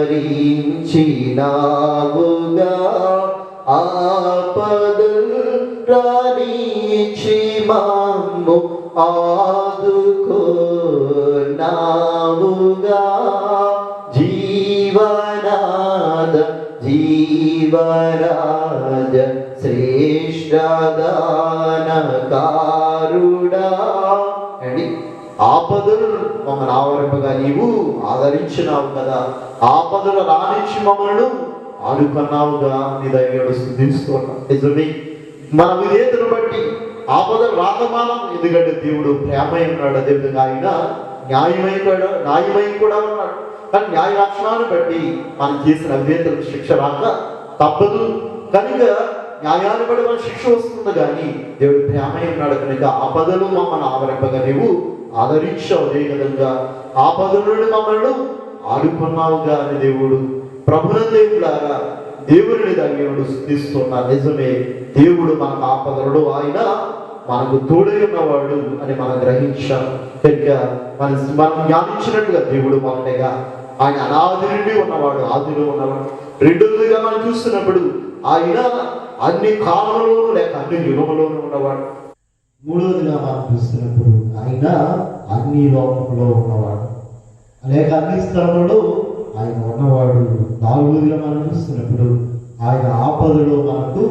ఆపదలు రానిచి మమ్ము ఆదుకున్నావుగా జీవనాద జీవరాజ శ్రేష్ఠదానకారుడా అండి. ఆపదలు మమ్మల్ని ఆవరింపగా నీవు ఆదరించినావు కదా, ఆపదలు రానిచ్చి మమ్మల్ని ఆడుకున్నావుగా నీ దగ్గర స్థుతిస్తున్నాం. నిజమే, మన విధేయతను బట్టి ఆపదలు రాకమానం, ఎందుకంటే దేవుడు ప్రేమై ఉన్నాడు, అదేవిధంగా ఆయన న్యాయమై కూడా ఉన్నాడు. కానీ న్యాయ లక్షణాన్ని బట్టి మనం చేసిన అవిధేయతలకు శిక్ష రాక తప్పదు. కనుక న్యాయాన్ని బట్టి మన శిక్ష వస్తుంది, కానీ దేవుడు ప్రేమై ఉన్నాడు కనుక ఆపదలు మమ్మల్ని ఆవరింపగా నీవు ఆదరించావు. అదేవిధంగా ఆపదల నుండి మమ్మల్ని ఆడుకున్నావుగా అని దేవుడు ప్రభునందేవులారా దేవుడిని దేవుడు స్థుతిస్తున్నారు. నిజమే, దేవుడు మనకు ఆపదలుడు, ఆయన మనకు తోడై ఉన్నవాడు అని మనం గ్రహించాం. కనుక మనం ధ్యానించినట్టుగా దేవుడు మొదటగా ఆయన అనాది నుండి ఉన్నవాడు, ఆదిలో ఉన్నవాడు. రెండోదిగా మనం చూస్తున్నప్పుడు ఆయన అన్ని కాలంలోనూ లేక అన్ని యుగములోనూ ఉన్నవాడు. మూడవదిగా మనం చూస్తున్నప్పుడు ఆయన అన్ని లోకంలో ఉన్నవాడు, లేక అన్ని స్థలంలో ఆయన ఉన్నవాడు. నాలుగోదిగా మనం చూస్తున్నప్పుడు ఆయన ఆపదలో మనకు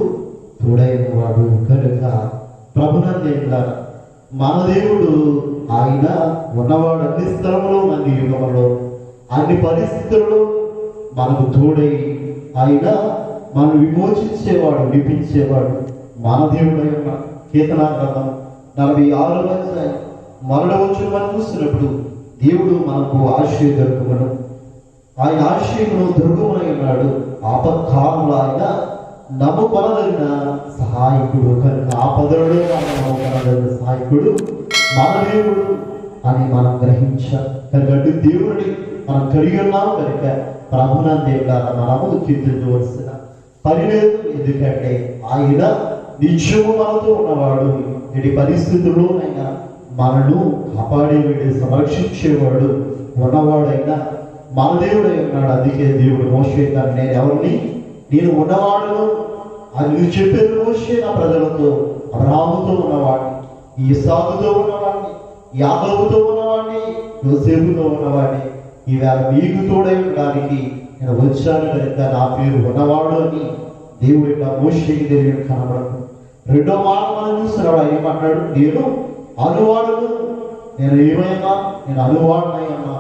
తోడైనవాడు. కనుక ప్రభునందేవులారా మన దేవుడు ఆయన ఉన్నవాడు అన్ని స్థలంలో, అన్ని యుగంలో, అన్ని పరిస్థితుల్లో మనకు తోడై ఆయన మనం విమోచించేవాడు, విడిపించేవాడు మన దేవుడై ఉన్నాడు. కీర్తనా గ్రంథం 46వ అధ్యాయం మొదటి వచనం మనం చూస్తున్నప్పుడు దేవుడు మనకు ఆశ్రయ దొరుకుమను, ఆయన ఆశ్రయమును దుర్గమునై ఉన్నాడు, ఆపత్కాలంలో ఆయన నమ్ముకొనదగిన సహాయకుడు. కనుక ఆపదలో నమ్ముకొనదగిన సహాయకుడు మన దేవుడు అని మనం గ్రహించాం. కనుక దేవుడిని మనం కలిగి ఉన్నాము కనుక ప్రభునందేవులారా మనము కీర్తించవలసిన పని లేదు. ఎందుకంటే ఆయన నిత్యము మనతో ఉన్నవాడు, ఎట్టి పరిస్థితుల్లోనైనా మనను కాపాడేవాడు, సంరక్షించేవాడు ఉన్నవాడైనా మన దేవుడై ఉన్నాడు. అందుకే దేవుడు మోషే గారు నేను ఎవరిని, నేను ఉన్నవాడును అని నువ్వు చెప్పేది మోషే నా ప్రజలతో అబ్రహాముతో ఉన్నవాడిని, ఇస్సాకుతో ఉన్నవాడిని, యాకోబుతో ఉన్నవాడిని, యోసేపుతో ఉన్నవాడిని, ఈవేళ మీకు తోడై ఉండడానికి నేను వచ్చాను కనుక నా పేరు ఉన్నవాడు అని దేవుడు ఇట్లా మోషేకి తెలియదు కనబడదు. రెండో మాట మనం చూస్తున్నాడు, ఆయన ఏమన్నాడు, నేను అనువాడును, నేను ఏమైనా నేను అనువాడునయ్యన్నా.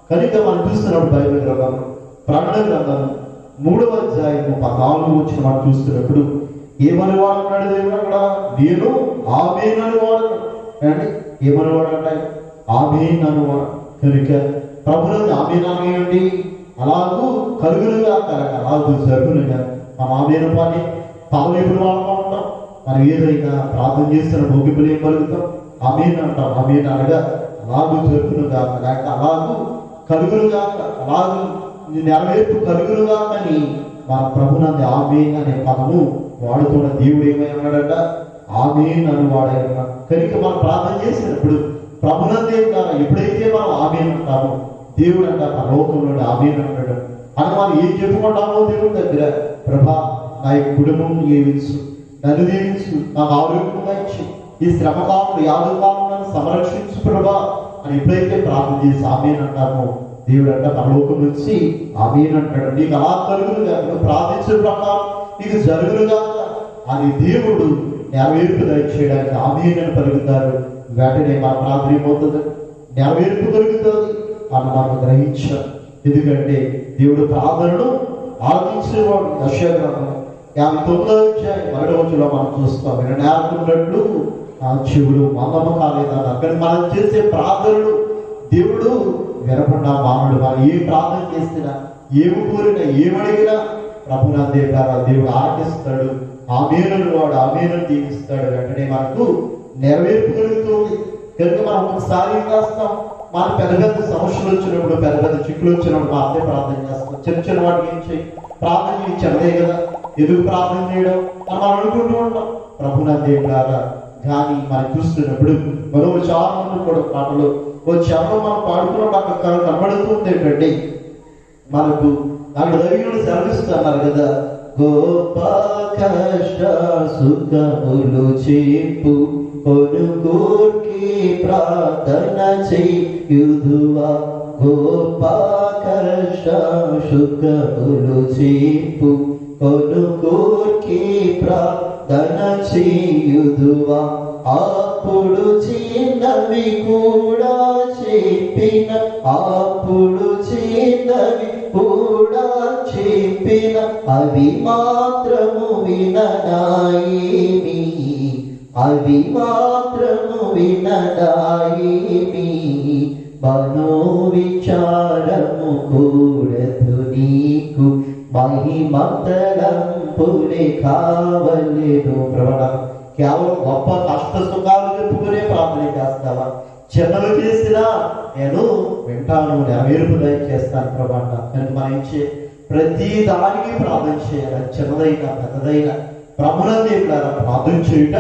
కనుక మనం చూస్తున్నాడు బైబిల్ గ్రంథం ప్రకటన గ్రంథం 3వ అధ్యాయం 14వ వచనం మనం చూస్తున్నప్పుడు ఏమని వాడు అన్నాడు దేవుడు అక్కడ, నేను ఆమేన్ అనువాడు అండి. ఏమని వాడు అంటాయి, ఆమేన్ అనువాడు. కనుక ప్రభుత్వం ఆమేన్ అనేయండి, అలాగూ కలుగులుగా అలాగూ జరుగులుగా మనం ఆమేన్ పని పదవి ఎప్పుడు వాడుతూ ఉంటాం. మనం ఏదైనా ప్రార్థన చేస్తున్న ముగింపులు ఏం కలుగుతాం, ఆమేన్ అంటాం. ఆమేన్ అనగా అలాగూ జరుగులుగా, లేక అలాగూ కలుగులుగా, అలాగూ నెరవేర్పు కలుగులుగా అని మన ప్రభునంది ఆమేన్ అనే పదము వాడుతున్న దేవుడు ఏమై ఉన్నాడట, ఆమేన్ అని వాడే ఉన్నాడు. కనుక మనం ప్రార్థన చేసినప్పుడు ప్రభునందే కాదు, ఎప్పుడైతే మనం ఆమేన్ అంటామో దేవుడు అంట ఆ లోకంలో ఆమేన్ అంటాడు అని మనం ఏం చెప్పుకుంటామో దేవుడి దగ్గర, ప్రభా నా యొక్క కుటుంబం దీవించు, నన్ను దీవించు, నాకు ఆరోగ్యంగా ఇచ్చి ఈ శ్రమ కాలంలో యాదు కాలంలో సంరక్షించు ప్రభా అని ఎప్పుడైతే ప్రార్థన చేసి ఆమేన్ అంటామో దేవుడు అంట పరలోకం నుంచి ఆమేన్ అంటాడు. నీకు అలా కలుగులుగా, నువ్వు ప్రార్థించిన ప్రకారం నీకు జరుగులుగా అని దేవుడు నెరవేర్పు దయచేయడానికి ఆమేన్ అని పలుకుతారు. వెంటనే మన ప్రార్థన ఏమవుతుంది, నెరవేర్పు కలుగుతుంది అని మనం గ్రహించాం. ఎందుకంటే దేవుడు ప్రార్థనను ఆలకించేవాడు. యెషయా గ్రంథం 59వ అధ్యాయం 1వ వచనంలో మనం చూస్తాం, మీరు నేర్పుకున్నట్లు ఆ చెవులు మందము కాలేదన్న. అక్కడ మనం చేసే ప్రార్థనలు దేవుడు వినకుండా మానవుడు మనం ఏ ప్రార్థన చేసినా, ఏమి కోరినా, ఏమడిగినా ప్రభునందే ద్వారా దేవుడు ఆలకిస్తాడు. ఆమేనును వాడు ఆమేనును దీవిస్తాడు. వెంటనే మనకు నెరవేర్పు కలుగుతుంది. కనుక మనం ఒకసారి ఏం చేస్తాం, మన పెద్ద పెద్ద సమస్యలు వచ్చినప్పుడు, పెద్ద పెద్ద చిక్కులు వచ్చినప్పుడు మాత్రమే ప్రార్థన చేస్తాం. చిన్న చిన్న వాటికి ఏం చేయి, ప్రార్థన చేయించి అదే కదా. ఎందుకు ప్రార్థన చేయడం అని మనం అనుకుంటూ ఉంటాం. ప్రభునందే ద్వారా కానీ మనం చూస్తున్నప్పుడు మరో చాలా మంది కూడా పాటలు వచ్చాము మనం పాడుకున్నప్పుడు అక్కడ కనబడుతుంది ఏంటంటే మనకు అక్కడ దైవులు సెలవిస్తున్నారు కదా, గొప్ప కష్ట సుఖములు చేపు కొనుగోర్కి ప్రార్థన చేయుదువా, గొప్ప కష్ట సుఖములు చేపు కొనుగోర్కి ప్రార్థన చేయుదువా, అప్పుడు చిన్నవి కూడా చెప్పిన, అప్పుడు చిన్నవి కూడా చెప్పిన, అవి మాత్రము వినడాయేమి, అవి మాత్రము వినడాయేమి, మనో విచారము కూడదు నీకు, మహిమంతలంపులే కావలేను. ప్రవణ కేవలం గొప్ప కష్ట సుఖాలు చెప్పుకునే ప్రార్థన చేస్తావా? చిన్నవి చేసినా నేను వింటాను, నెరవేర్పు దయచేస్తాను ప్రభా. కనుక మనం ఇచ్చే ప్రతి దానికి ప్రార్థన చేయాలి, చిన్నదైనా పెద్దదైనా. ప్రభునందే ప్రార్థన చేయుట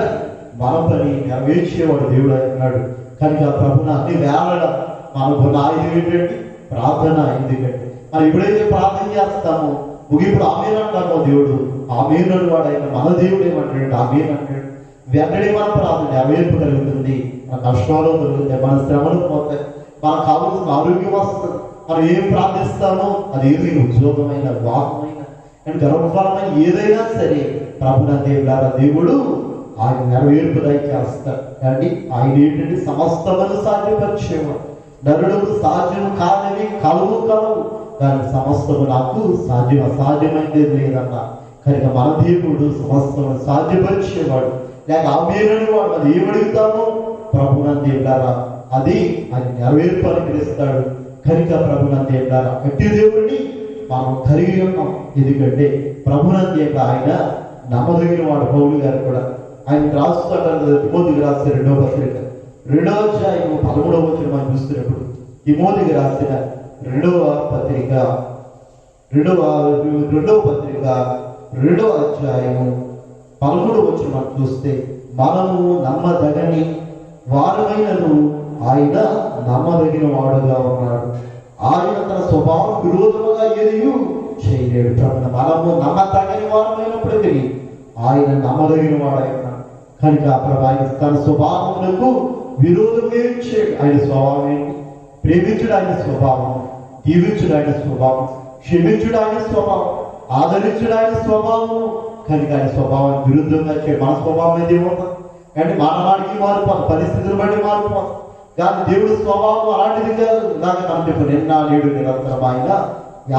మన పని నెరవేర్చేవాడు దేవుడు అన్నాడు. కనుక ప్రభున అన్ని వేళ మనకున్న ఆయుధం ఏంటంటే ప్రార్థన. ఎందుకంటే మనం ఎప్పుడైతే ప్రార్థన చేస్తామో ముగిప్పుడు ఆమెను అంటామో దేవుడు ఆమెను వాడు ఆయన మన దేవుడు ఏమంటాడు ఆమెను అంటాడు. వెంటనే మన ప్రార్థన నెరవేర్పు కలుగుతుంది, మన కష్టాలు కలుగుతాయి, మన శ్రమలు పోతాయి, మనకు కావాల్సిన ఆరోగ్యం వస్తుంది. మనం ఏం ప్రార్థిస్తామో అది ఏది ఉద్యోగమైన వివాహమైన అండ్ గర్భఫలమైన ఏదైనా సరే దేవుడు ఆయన నెరవేర్పు దయచేస్తారు. కానీ ఆయన ఏంటంటే సమస్తమును సాధ్యపరిచేవాడు. నరులకు సాధ్యం కాదని కలవు కానీ సమస్తము నాకు సాధ్యం అసాధ్యమైనది లేదన్న. కనుక మన దేవుడు సమస్తమును సాధ్యపరిచేవాడు. లేక ఆమెనని వాడు అది ఏమడుగుతామో ప్రభునందేవులారా అది ఆయన నెరవేర్పు అనుగ్రహిస్తాడు. కనుక ప్రభునందేవులారా అట్టి దేవుడిని మనం కలిగి ఉన్నాం. ఎందుకంటే ప్రభునందేవుడు ఆయన నమ్మదగిన వాడు. పౌలు గారు కూడా ఆయన రాస్తాడు, తిమోతికి రాసిన 2వ పత్రిక 2వ అధ్యాయం 13వ వచనం మనం చూస్తున్నప్పుడు, తిమోతికి రాసిన 2వ పత్రిక 2వ అధ్యాయము 13వ వచనం మనం చూస్తే, మనము నమ్మదగని వారమైనను ఆయన నమ్మదగిన వాడుగా ఉన్నాడు, ఆయన తన స్వభావం విరోధముగా ఏది చేయలేడు. మనము నమ్మదగని వారమైనప్పటికీ ఆయన నమ్మదగిన వాడైనా. కనుక ఆయన తన స్వభావములకు విరోధమే చేయడు. ఆయన స్వభావం ఏంటి? ప్రేమించుడు ఆయన స్వభావం, దీవించుడు ఆయన స్వభావం, క్షమించుడు ఆయన స్వభావం, ఆదరించుడు ఆయన స్వభావం. కనుక ఆయన స్వభావం విరుద్ధంగా చేయడు. మన స్వభావం ఏది ఏమవుతుంది అంటే మానవాడికి మారిపోదు, పరిస్థితులు బట్టి మారిపోదు. కానీ దేవుడి స్వభావం అలాంటిది కాదు. నాకు మనకు నిన్న నేడు నిరంతరం ఆయన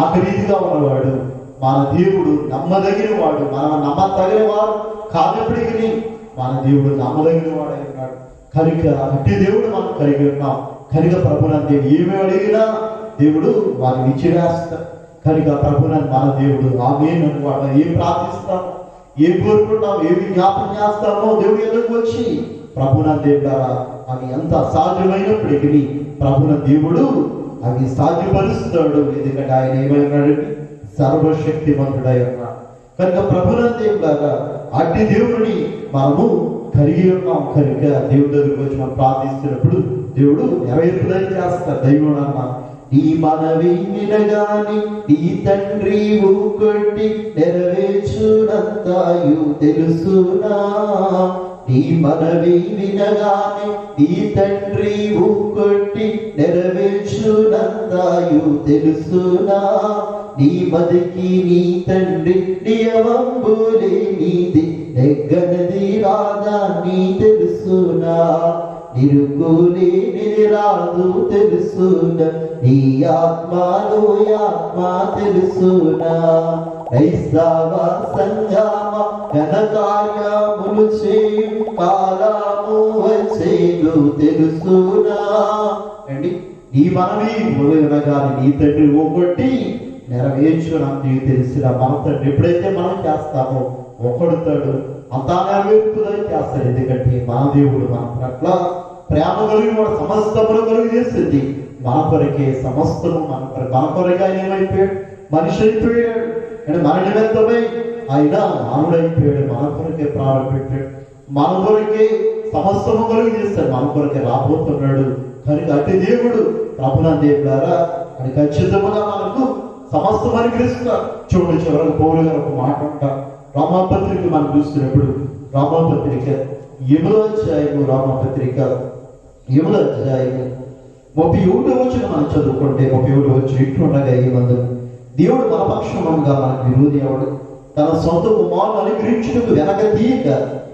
ఏకరీతిగా ఉన్నవాడు. మన దేవుడు నమ్మదగిన వాడు. మనం నమ్మదగిన వాడు కానప్పటికీ మన దేవుడు నమ్మదగిన వాడు అయినాడు. కనుక అట్టి దేవుడు మనం కలిగి ఉన్నాం. కనుక ప్రభునందు ఏమి అడిగినా దేవుడు వారిని ఇచ్చివేస్తాడు. కనుక ప్రభునందు మన దేవుడు ఆమేన్ వాడు ఏం ప్రార్థిస్తాం, ఏం కోరుకుంటాం, ఏమి జ్ఞాపకం చేస్తామో దేవుడు ఎదురుకు వచ్చి ప్రభునందు ద్వారా అది ఎంత అసాధ్యమైనప్పటికీ ప్రభున దేవుడు అవి సాధ్యపరుస్తాడు. ఎందుకంటే ఆయన ఏమైనాడు? సర్వశక్తిమంతుడై ఉన్నాడు. కనుక ప్రభునందేవులాగా అట్టి దేవుడిని మనము కలిగి ఉన్నాం. కనుక దేవుడి దగ్గరికి వచ్చి మనం ప్రార్థిస్తున్నప్పుడు దేవుడు నెరవేర్పు దయచేస్తాడు. దైవుడు అన్న నీ మనవి వినగాని నీ తండ్రి ఊకొట్టి నెరవేర్చునంతాయు తెలుసునా, నీ మనవి వినగాని నీ తండ్రి ఊకొట్టి నెరవేర్చునంతాయు తెలుసునా, నీ బతికి నీ తండ్రి నియమంబులే నీది నెగ్గనది రాదా నీ తెలుసునా, నిరుకులే నిరాదు తెలుసునా, నీ ఆత్మలో ఆత్మ తెలుసునా, ఐసవ సంగమ ఘనకార్యములు చేయు కాలము వచ్చేదు తెలుసునా. అండి నీ మనవి మొదలనగానే నీ తండ్రి ఓకొట్టి నెరవేర్చు నాకు నీకు తెలిసిన మన తండ్రి ఎప్పుడైతే మనం చేస్తామో ఒకడుతాడు అంతా నెరవేర్పుదని చేస్తాడు. ఎందుకంటే మన దేవుడు మన పట్ల ప్రేమ కలిగి వాడు సమస్తమును కలిగి చేస్తుంది. మన కొరకే సమస్తము మన కొరకే ఆయన ఏమైపోయాడు? మనిషి అయిపోయాడు. అంటే మన నిమిత్తమై ఆయన మానవుడైపోయాడు, మన కొరకే ప్రాణం పెట్టాడు, మన కొరకే సమస్తము కలిగి చేస్తాడు, మన కొరకే రాబోతున్నాడు. కనుక అట్టి దేవుడు ప్రభునందు ద్వారా అది ఖచ్చితంగా మనకు సమస్తం అనుగ్రహిస్తాడు. చూడండి, చివరికి పౌలు గారు ఒక మాట అంటారు. రామపత్రిక మనం చూస్తున్నప్పుడు రామపత్రిక 8వ అధ్యాయము 8వ అధ్యాయము 31వ వచనం మనం చదువుకుంటే 31వ వచనం ఇట్లుండగా ఏమందు దేవుడు మన పక్షముగా మనకు విరోధి ఎవడు, తన సొంత కుమారుని అనుగ్రహించుటకు వెనక తీయక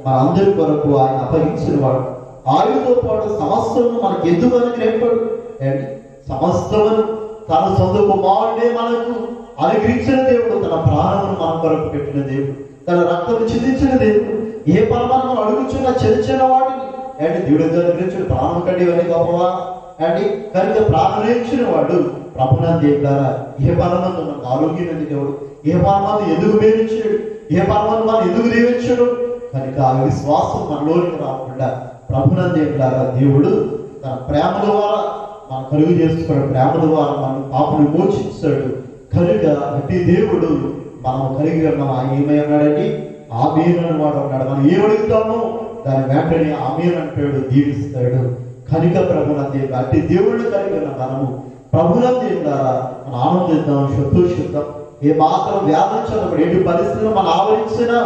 మన అందరి కొరకు ఆయన అప్పగించిన వాడు, ఆయనతో పాటు సమస్తము మనకు ఎందుకు అనుగ్రహించాడు? సమస్తమును తన సొంత కుమారుడే మనకు అనుగ్రహించిన దేవుడు, తన ప్రాణమును మన కొరకు పెట్టిన దేవుడు, తన రక్తము చిందించిన దేవుడు. ఏ పరమాన్ని మనం అడుగుచున్న చిన్న వాటిని దేవుడు అనుగ్రహించిన ప్రాణం కంటే ఇవన్నీ గొప్పవా కనుక ప్రాణం ఇచ్చిన వాడు ప్రభునందు ద్వారా ఏ పరమందు మనకు ఆరోగ్యం ఎందుకు దేవుడు, ఏ పరమాన్ని ఎందుకు మేలించాడు, ఏ పరమాన్ని మనం ఎందుకు దీవించాడు. కనుక ఆ విశ్వాసం మనలోనికి రాకుండా ప్రభునందు ద్వారా దేవుడు తన ప్రేమ ద్వారా మనం కలుగు చేసుకున్న ప్రేమ ద్వారా మనం పాపను మోచించాడు. కనుక అట్టి దేవుడు మనం కలిగి ఉన్నాం. ఆయన ఏమన్నాడండి? ఆమేన్ వాడు అన్నాడు. మనం ఏం అడుగుతామో దాని వెంటనే ఆమేన్ అంటాడు, దీవిస్తాడు. కనుక ప్రభునందు అట్టి దేవుళ్ళు కలిగి ఉన్న మనము ప్రభునందు ద్వారా మనం ఆనందిద్దాం, సంతోషిద్దాం. ఏ మాత్రం వ్యాధించినప్పుడు ఎటు పరిస్థితులు మనం ఆవరించినా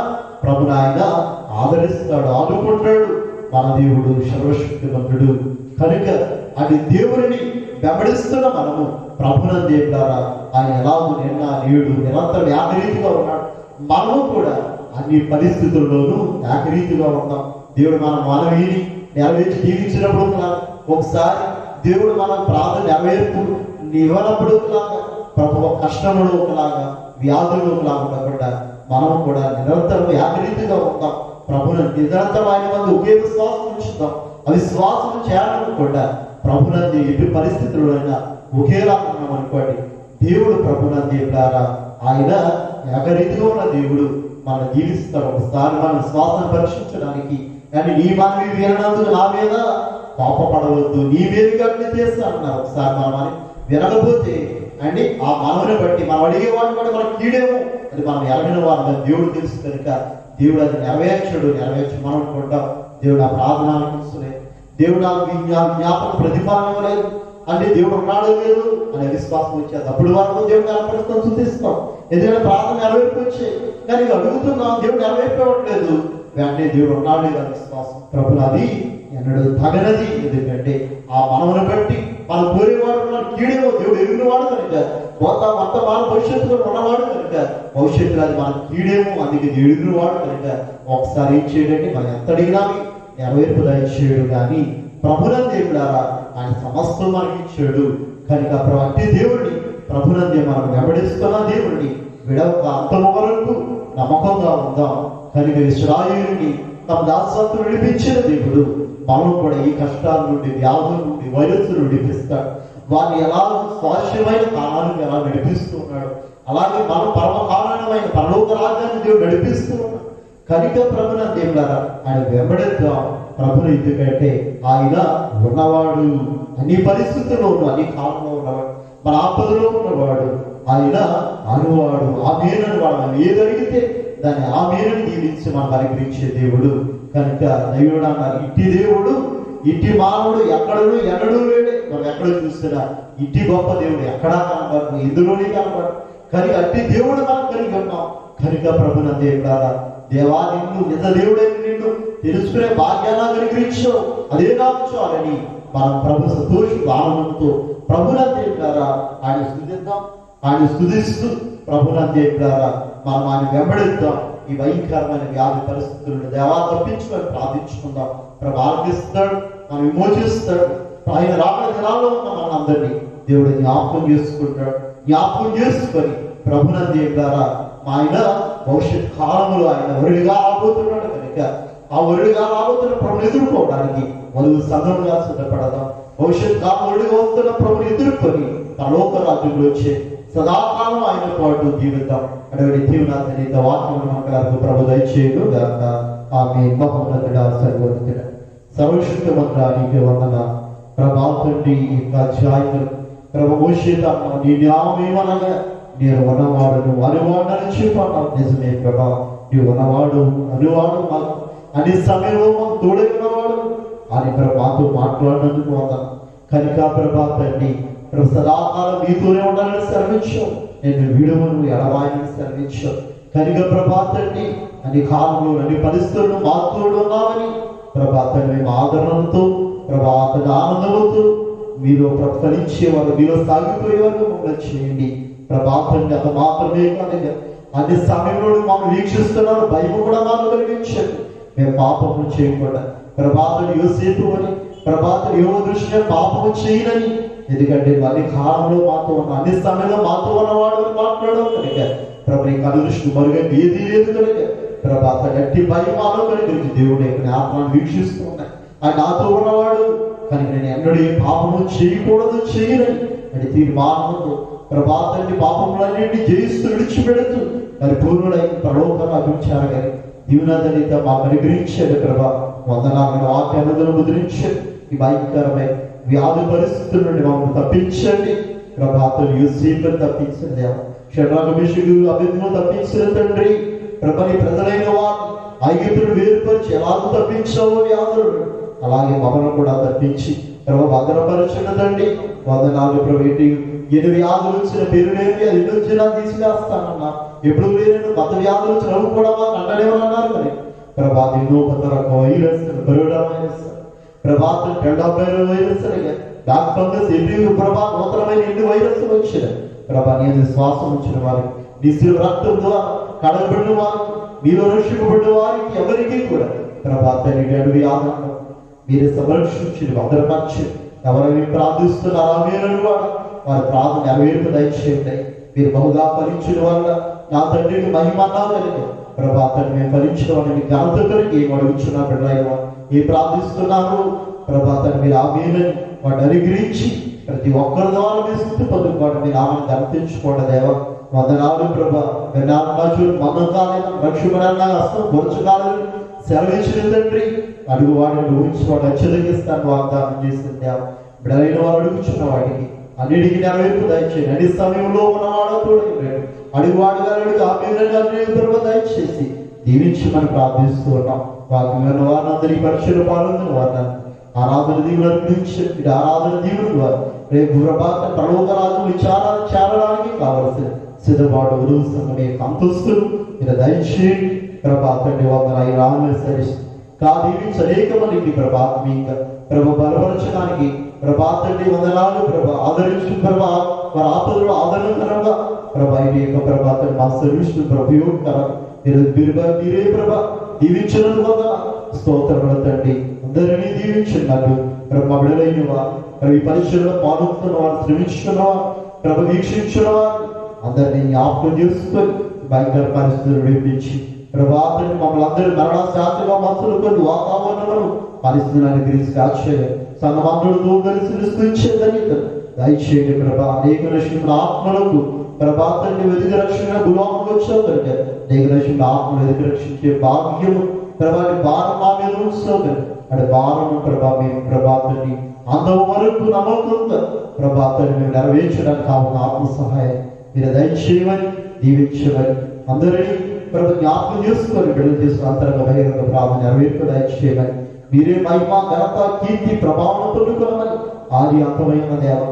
ప్రభుని ఆయన ఆదరిస్తాడు, ఆదుకుంటాడు. మన దేవుడు సర్వశక్తివంతుడు. కనుక అది దేవుడిని వెంబడిస్తున్న మనము ప్రభునందు ద్వారా ఆయన ఎలాగో నిన్న నేడు నిరంతరం ఏకరీతిగా ఉన్నాడు. మనము కూడా అన్ని పరిస్థితుల్లోనూ ఏకరీతిగా ఉన్నాం. దేవుడు మన మనవిని నెరవేర్చి దీవించినప్పుడు ఒకసారి దేవుడు మనం ప్రార్థన నెరవేర్పు ఇవ్వనప్పుడు ఒకలాగా, ప్రభు కష్టంలో ఒకలాగా, వ్యాధులు ఒకలాగా ఉండకుండా మనం కూడా నిరంతరం ఏకరీతిగా ఉంటాం. ప్రభుని నిరంతరం ఆయన మంది ఒకే విశ్వాసం ఉంచుతాం. ఆ విశ్వాసం చేయాలనుకోండి ప్రభునంది ఎటు పరిస్థితుల్లో అయినా ఒకేలా ఉన్నాం అనుకోండి. దేవుడు ప్రభునంది ద్వారా ఆయన ఏకరీతిగా ఉన్న దేవుడు మనం జీవిస్తాడు. ఒకసారి మన విశ్వాసాన్ని పరీక్షించడానికి, కానీ నీ మనవి వినందుకు నా మీద కోపపడవద్దు, నీ మీదుగా చేస్తా అన్నారు. ఒకసారి మనం వినకపోతే ఆ మనవుని బట్టి మనం అడిగేవాడిని కూడా మనకు కీడేమో, అది మనం ఎరగిన వారు దేవుడు తెలుసు. కనుక దేవుడు అది నెరవేర్చి మనం అనుకుంటాం. దేవుడు ఆ ప్రార్థన ఆలకించలే, దేవుడు ఆ జ్ఞాపకం ప్రతిఫలం ఇవ్వలేదు దేవుడు ఉన్నాడో లేదు అనే విశ్వాసం వచ్చేది. అప్పుడు వరకు దేవుడు నెరవేరుస్తాం, చూపిస్తాం. ఎందుకంటే ప్రార్థన నెరవేర్పు వచ్చే, కానీ అడుగుతున్నాం దేవుడు నెరవేర్పేవట్లేదు. వెంటనే దేవుడు ఉన్నాడు లేదు అనే విశ్వాసం ప్రభులు అది ఎన్నడూ తగనది. ఎందుకంటే ఆ మనవుని బట్టి మనం కోరేవాడు ఉన్నాడు, కీడేమో దేవుడు ఎరిగినవాడు కనుక, వర్తమాన భవిష్యత్తులో ఉన్నవాడు కనుక, భవిష్యత్తులో అది మన కీడేమో, అందుకే ఎరిగినవాడు కనుక ఒకసారి ఏం చేయడండి, మనం ఎంత అడిగినా నెరవేర్పు దయచేయడు. కానీ ప్రభునందు ద్వారా ఆయన సమస్తం మనకి ఇచ్చాడు. కనుక అట్టి దేవుడిని ప్రభునందే మనం వెంబడిస్తున్న దేవుడిని విడవక అంతము వరకు నమ్మకంగా ఉందాం. కనుక ఇశ్రాయేలుని తమ దాసత్వం విడిపించిన దేవుడు మనం కూడా ఈ కష్టాల నుండి, వ్యాధుల నుండి, వైరస్సులు విడిపిస్తాడు. వారిని ఎలా స్వాస్థ్యమైన కాలానికి ఎలా నడిపిస్తున్నాడు, అలాగే మనం పరమకారణమైన పరలోక రాజ్యాన్ని దేవుడు నడిపిస్తూ ఉన్నాడు. కనుక ప్రభునందు ద్వారా ఆయన వెంబడిద్దాం ప్రభుని. ఎందుకంటే ఆయన ఉన్నవాడు, అన్ని పరిస్థితుల్లో ఉన్నవాడు, అన్ని కాలంలో ఉన్నవాడు, మన ఆపదలో ఉన్నవాడు. ఆయన అనువాడు, ఆమేనని వాడు. మనం ఏది అడిగితే దాన్ని ఆమేనని దీవించి మనం అనుగ్రహించే దేవుడు. కనుక దైవుడు అన్నారు, ఇట్టి దేవుడు, ఇట్టి మానవుడు ఎక్కడను ఎన్నడూ లేడే. మనం ఎక్కడ చూసినా ఇట్టి గొప్ప దేవుడు ఎక్కడా కనబడు, ఎందులోనే కనబడు. కనుక అట్టి దేవుడు మనం కలిగి ఉన్నాం. కనుక ప్రభునందు ద్వారా దేవా నిన్ను నిజ దేవుడైన నిన్ను తెలుసుకునే భాగ్యాన్ని అనుగ్రహించావు, అదే నాకు చాలని మనం ప్రభు సంతోషం ఆనందంతో ప్రభునందు ద్వారా ఆయన స్తుతిద్దాం. ఆయన స్తుతిస్తూ ప్రభునందు ద్వారా మనం ఆయన వెంబడిద్దాం. ఈ భయంకరమైన వ్యాధి పరిస్థితులను దేవా తప్పించుకొని ప్రార్థించుకుందాం. ప్రభు ఆలకిస్తాడు, మనం విమోచిస్తాడు. ఆయన రాబోయే దినాల్లో ఉన్న మనందరినీ దేవుడు జ్ఞాపకం చేసుకుంటాడు. జ్ఞాపకం చేసుకొని ప్రభునందు ద్వారా ఆయన భవిష్యత్ కాలంలో ఆయన వరుడిగా రాబోతున్నాడు. కనుక ఆ వరుడిగా రాబోతున్న ప్రభుని ఎదుర్కోవడానికి మొదలు సంఘంగా సిద్ధపడదాం. భవిష్యత్ కాలం వరుడిగా వస్తున్న ప్రభుని ఎదుర్కొని పరలోక రాజ్యంలో వచ్చే సదాకాలం ఆయన పాటు జీవితం అటువంటి జీవనాన్ని వాక్యం మనకు ప్రభు దయచేయడు గాక. ఆమె మహోన్నతుడా, సర్వోన్నతుడా, సర్వశక్తిమంతుడానికి వందన ప్రభా తండ్రి. ఈ అధ్యాయులు ప్రభు మోషే నీ న్యాయమేమనగా నేను ఉన్నవాడు నువ్వు అనువాడని చెప్పాను. నిజమే ప్రభా, నువ్వు ఉన్నవాడు అనువాడు మాకు అన్ని సమయంలో మాకు తోడై ఉన్నవాడు అని ప్రభాతో మాట్లాడినందుకు వందనాలు. కనుక ప్రభా తండ్రి ప్రభు సదాకాలం మీతోనే ఉండాలని సెలవించావు. నేను విడువను ఎడవాయని సెలవించావు. కనుక ప్రభా తండ్రి అన్ని కాలంలో అన్ని పరిస్థితులను మాతోడు ఉన్నామని ప్రభా తండ్రి మేము ఆదరణతో ప్రభా తండ్రి ఆనందంతో మీలో ప్రతిఫలించేవారు, మీలో సాగిపోయేవారు మమ్మల్ని చేయండి. ప్రభా తండ్రి అంత మాత్రమే కాదు, అన్ని సమయంలో మమ్మల్ని వీక్షిస్తున్నారు. భయం కూడా మాకు కలిగించండి. మేము పాపము చేయకుండా ప్రభాతుడు యోసేపు అని ప్రభాతుడు యువ దృష్ట్యా పాపము చేయనని, ఎందుకంటే అన్ని కాలంలో మాతో ఉన్న అన్ని సమయంలో మాతో ఉన్నవాడు అని మాట్లాడడం కనుక ప్రభు నీ కను దృష్టి మరుగా ఏదీ లేదు కనుక ప్రభాత గట్టి భయమాలో కనుక దేవుడు యొక్క ఆత్మను వీక్షిస్తూ ఉన్నాయి. ఆయన నాతో ఉన్నవాడు కనుక నేను ఎన్నడూ ఏ పాపము చేయకూడదు చేయనని అని తీర్మానంతో ప్రభాతాన్ని పాపములన్నింటినీ జయిస్తూ విడిచిపెడుతూ మరి పూర్ణుడైన పరలోకం అభించారు కానీ దీవెనదలిత మాకు అనుగ్రహించాడు. ప్రభా వందనాలను వాక్యాలను ముద్రించండి. ఈ భయంకరమైన వ్యాధి పరిస్థితుల నుండి మమ్మల్ని తప్పించండి. ప్రభాతం యూసీఫ్ను తప్పించండి. షడ్రకు మిషుడు అభిజ్ఞను తప్పించిన తండ్రి ప్రభని ప్రజలైన వారు ఐగుప్తును వేరుపరిచి ఎలాగూ తప్పించావో వ్యాధులను అలాగే మమ్మల్ని కూడా తప్పించి ప్రభు భద్రపరచండి తండ్రి. వందనాలు ప్రభు. ఎన్ని వ్యాధులు వచ్చిన పేరు లేని అది ఎన్ని వచ్చినా తీసివేస్తానన్నా, ఎప్పుడు లేని మత వ్యాధులు వచ్చినవి కూడా మాకు అండలేమన్నారు. మరి ప్రభా ఎన్నో కొత్త రకం వైరస్, కరోనా వైరస్, ప్రభాతం 70 వైరస్, డాక్ ఫంగస్, ఎన్ని ప్రభా నూతనమైన ఎన్ని వైరస్ వచ్చినాయి. ప్రభా నీ శ్వాసం వచ్చిన వారికి, నీ రక్తం ద్వారా కడగబడిన వారికి, మీలో రక్షింపబడిన వారికి ఎవరికి కూడా ప్రభాతాన్ని వ్యాధులను మీరే సంరక్షించి భద్రపరిచి ఎవరైనా ప్రార్థిస్తున్నారో మీరని వాడు వారి ప్రార్థన నెరవేర్పు దయచేయండి. మీరు బహుగా ఫలించిన వల్ల నా తండ్రికి మహిమన్నా కలిగి ప్రభాతాన్ని మేము ఫలించిన వాడిని ఘనత కలిగి ఏం అడుగుతున్నా బిడ్డలైన ఏ ప్రార్థిస్తున్నారు ప్రభాతాన్ని మీరు ఆమెలని వాడిని అనుగ్రహించి ప్రతి ఒక్కరి ద్వారా మీరు స్థితి పొందుకోండి. మీరు ఆమెను ఘనతించుకోండి. దేవ వందనాలు ప్రభా. విన్నాడు మనం కాలేదు రక్షకుడన్నా హస్తం పొరచుకాలని సెలవించిన తండ్రి అడుగు వాడిని ఊహించి వాడు అత్యధికిస్తాను వాగ్దానం చేసింది. బిడ్డలైన వారు అడుగుచున్న వాడికి అన్నిటికీ నెరవేర్పు దయచేయండి. అన్ని సమయంలో ఉన్నవాడు తోడు అడుగువాడు గారు ఆమె దయచేసి దీవించి మనం ప్రార్థిస్తూ ఉన్నాం. వాక్యమైన వారిని అందరికీ పరిచయం పాల్గొన్న వారిని ఆరాధన దీవులు అర్పించండి. ఆరాధన దీవుల ద్వారా రేపు ప్రభాత పరలోక రాజులు విచారాలు చేరడానికి కావలసిన సిద్ధపాటు గురువు సంఘమే అంతస్తులు మీరు దయచేయండి. ప్రభాతండి వందన రామేశ్వరిస్తూ దీవించి అనేక మందికి ప్రభాత్మీయంగా ప్రభు బలపరచడానికి ప్రభాతండి వందనాలు ప్రభ ఆదరించు ప్రభా వారి ఆపదలు ఆదరణకరంగా ప్రభా ఇది యొక్క ప్రభాతం మా సర్వీస్ ఉపయోగకరం మీరే ప్రభా దీవించడం వల్ల స్తోత్రములు తండ్రి. అందరినీ దీవించినట్టు ప్రభ బిడలైన వారు ప్రభు పరిచయంలో పాల్గొంటున్న వారు శ్రమించుకున్న వారు ప్రభ వీక్షించిన వారు అందరినీ జ్ఞాపకం చేసుకొని భయంకర పరిస్థితులు విడిపించి ప్రభాతం మమ్మల్ని అందరూ మరణ శాస్త్రంగా మనుషులు కొన్ని వాతావరణంలో పరిస్థితులను గురించి ఆశ్చర్య సంగమంతులతో కలిసి విస్తరించేదని దయచేయండి ప్రభా. అనేక రక్షణ ఆత్మలకు ప్రభాతాన్ని వెతికి రక్షణ గులాములు వచ్చావు కనుక అనేక రక్షణ ఆత్మలు వెతికి రక్షించే భాగ్యము ప్రభాని భారం మా మీద ఉంచుతావు అంటే భారము ప్రభా మేము ప్రభాతాన్ని అందం వరకు నమ్మకంగా ప్రభాతాన్ని మేము నెరవేర్చడానికి కావాలని ఆత్మ సహాయం మీరు దయచేయమని దీవించమని అందరినీ ప్రభు జ్ఞాపకం చేసుకొని బిడ్డలు చేసుకుని అంతరంగ బహిరంగ ప్రార్థన నెరవేర్పు దయచేయమని మీరే మహిమ ఘనత కీర్తి ప్రభావం పొందుకోమని ఆది అంతమైన దేవ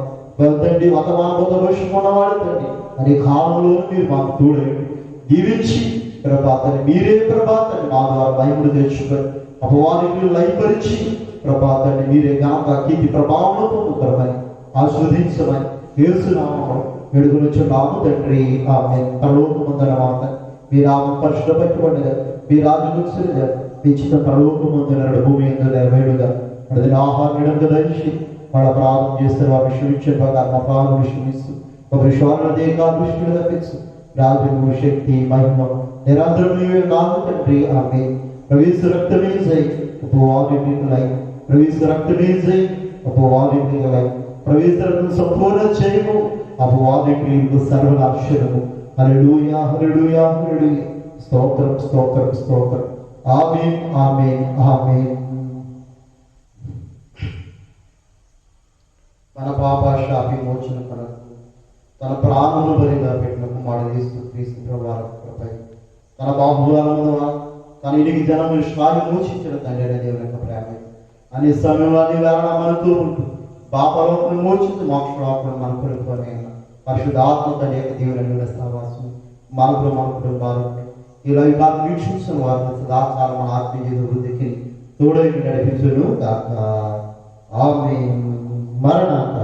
తండ్రి వర్తమాన భవిష్యత్తున్నవాడు తండ్రి అనే కాలంలో మీరు మాకు తోడండి దీవించి ప్రభాతాన్ని మీరే ప్రభాతాన్ని మా ద్వారా మహిమను తెచ్చుకొని అపవాదిని లయపరిచి ప్రభాతాన్ని మీరే ఘనత కీర్తి ప్రభావం పొందుకోమని ఆస్వాదించమని యేసునామములో వేడుకొనుచున్నాము తండ్రి. ఆమేన్. పరలోకమందున మాట మీరు ఆమె పరిశుద్ధపరచబడిన మీ రాజుగా మీ చిన్న పరలోకమందున భూమి యందు నెరవేరుగా అది ఆహారం ధరించి వాళ్ళ ప్రార్థన చేస్తే వారు విశ్వమించే మా ప్రాణం విశ్వమిస్తూ ఒక విశ్వాల దేగా దృష్టిలో తప్పించు రాజు శక్తి మహిమ నిరంతరం నాలుగు తండ్రి. ఆమె ప్రవేశ రక్తమే జై ఉపవాదిలై ప్రవేశ రక్తమే జై ఉపవాదిలై ప్రవేశ రక్తం సంపూర్ణ చేయము అపవాదికులకు సర్వనాశనము. హల్లెలూయా హల్లెలూయా హల్లెలూయా. స్తోత్రం స్తోత్రం స్తోత్రం. ఆమేన్ ఆమేన్ ఆమేన్. మన పాప శాపి మోచన కొరకు తన ప్రాణమును బలిగా పెట్టిన కుమారుడు యేసుక్రీస్తు ప్రభువారిపై తన బాహుబలము తన ఇడికి జనము విశ్వాన్ని మోచించిన తండ్రి అనే దేవుని యొక్క ప్రేమ అనే సమయంలో అది వేళ మనతో ఉంటూ పాపలోకం మోచించి మోక్షలోకం మన కొనుక్కోనే పరిశుద్ధాత్మ తండ్రి యొక్క దేవుని సహవాసం మనకు మన కుటుంబాలు ఇలా కాదు వీక్షించిన వారిని సదాచారం మన ఆత్మీయ వృద్ధికి తోడై నడిపించును ఆమేన్. మరణాత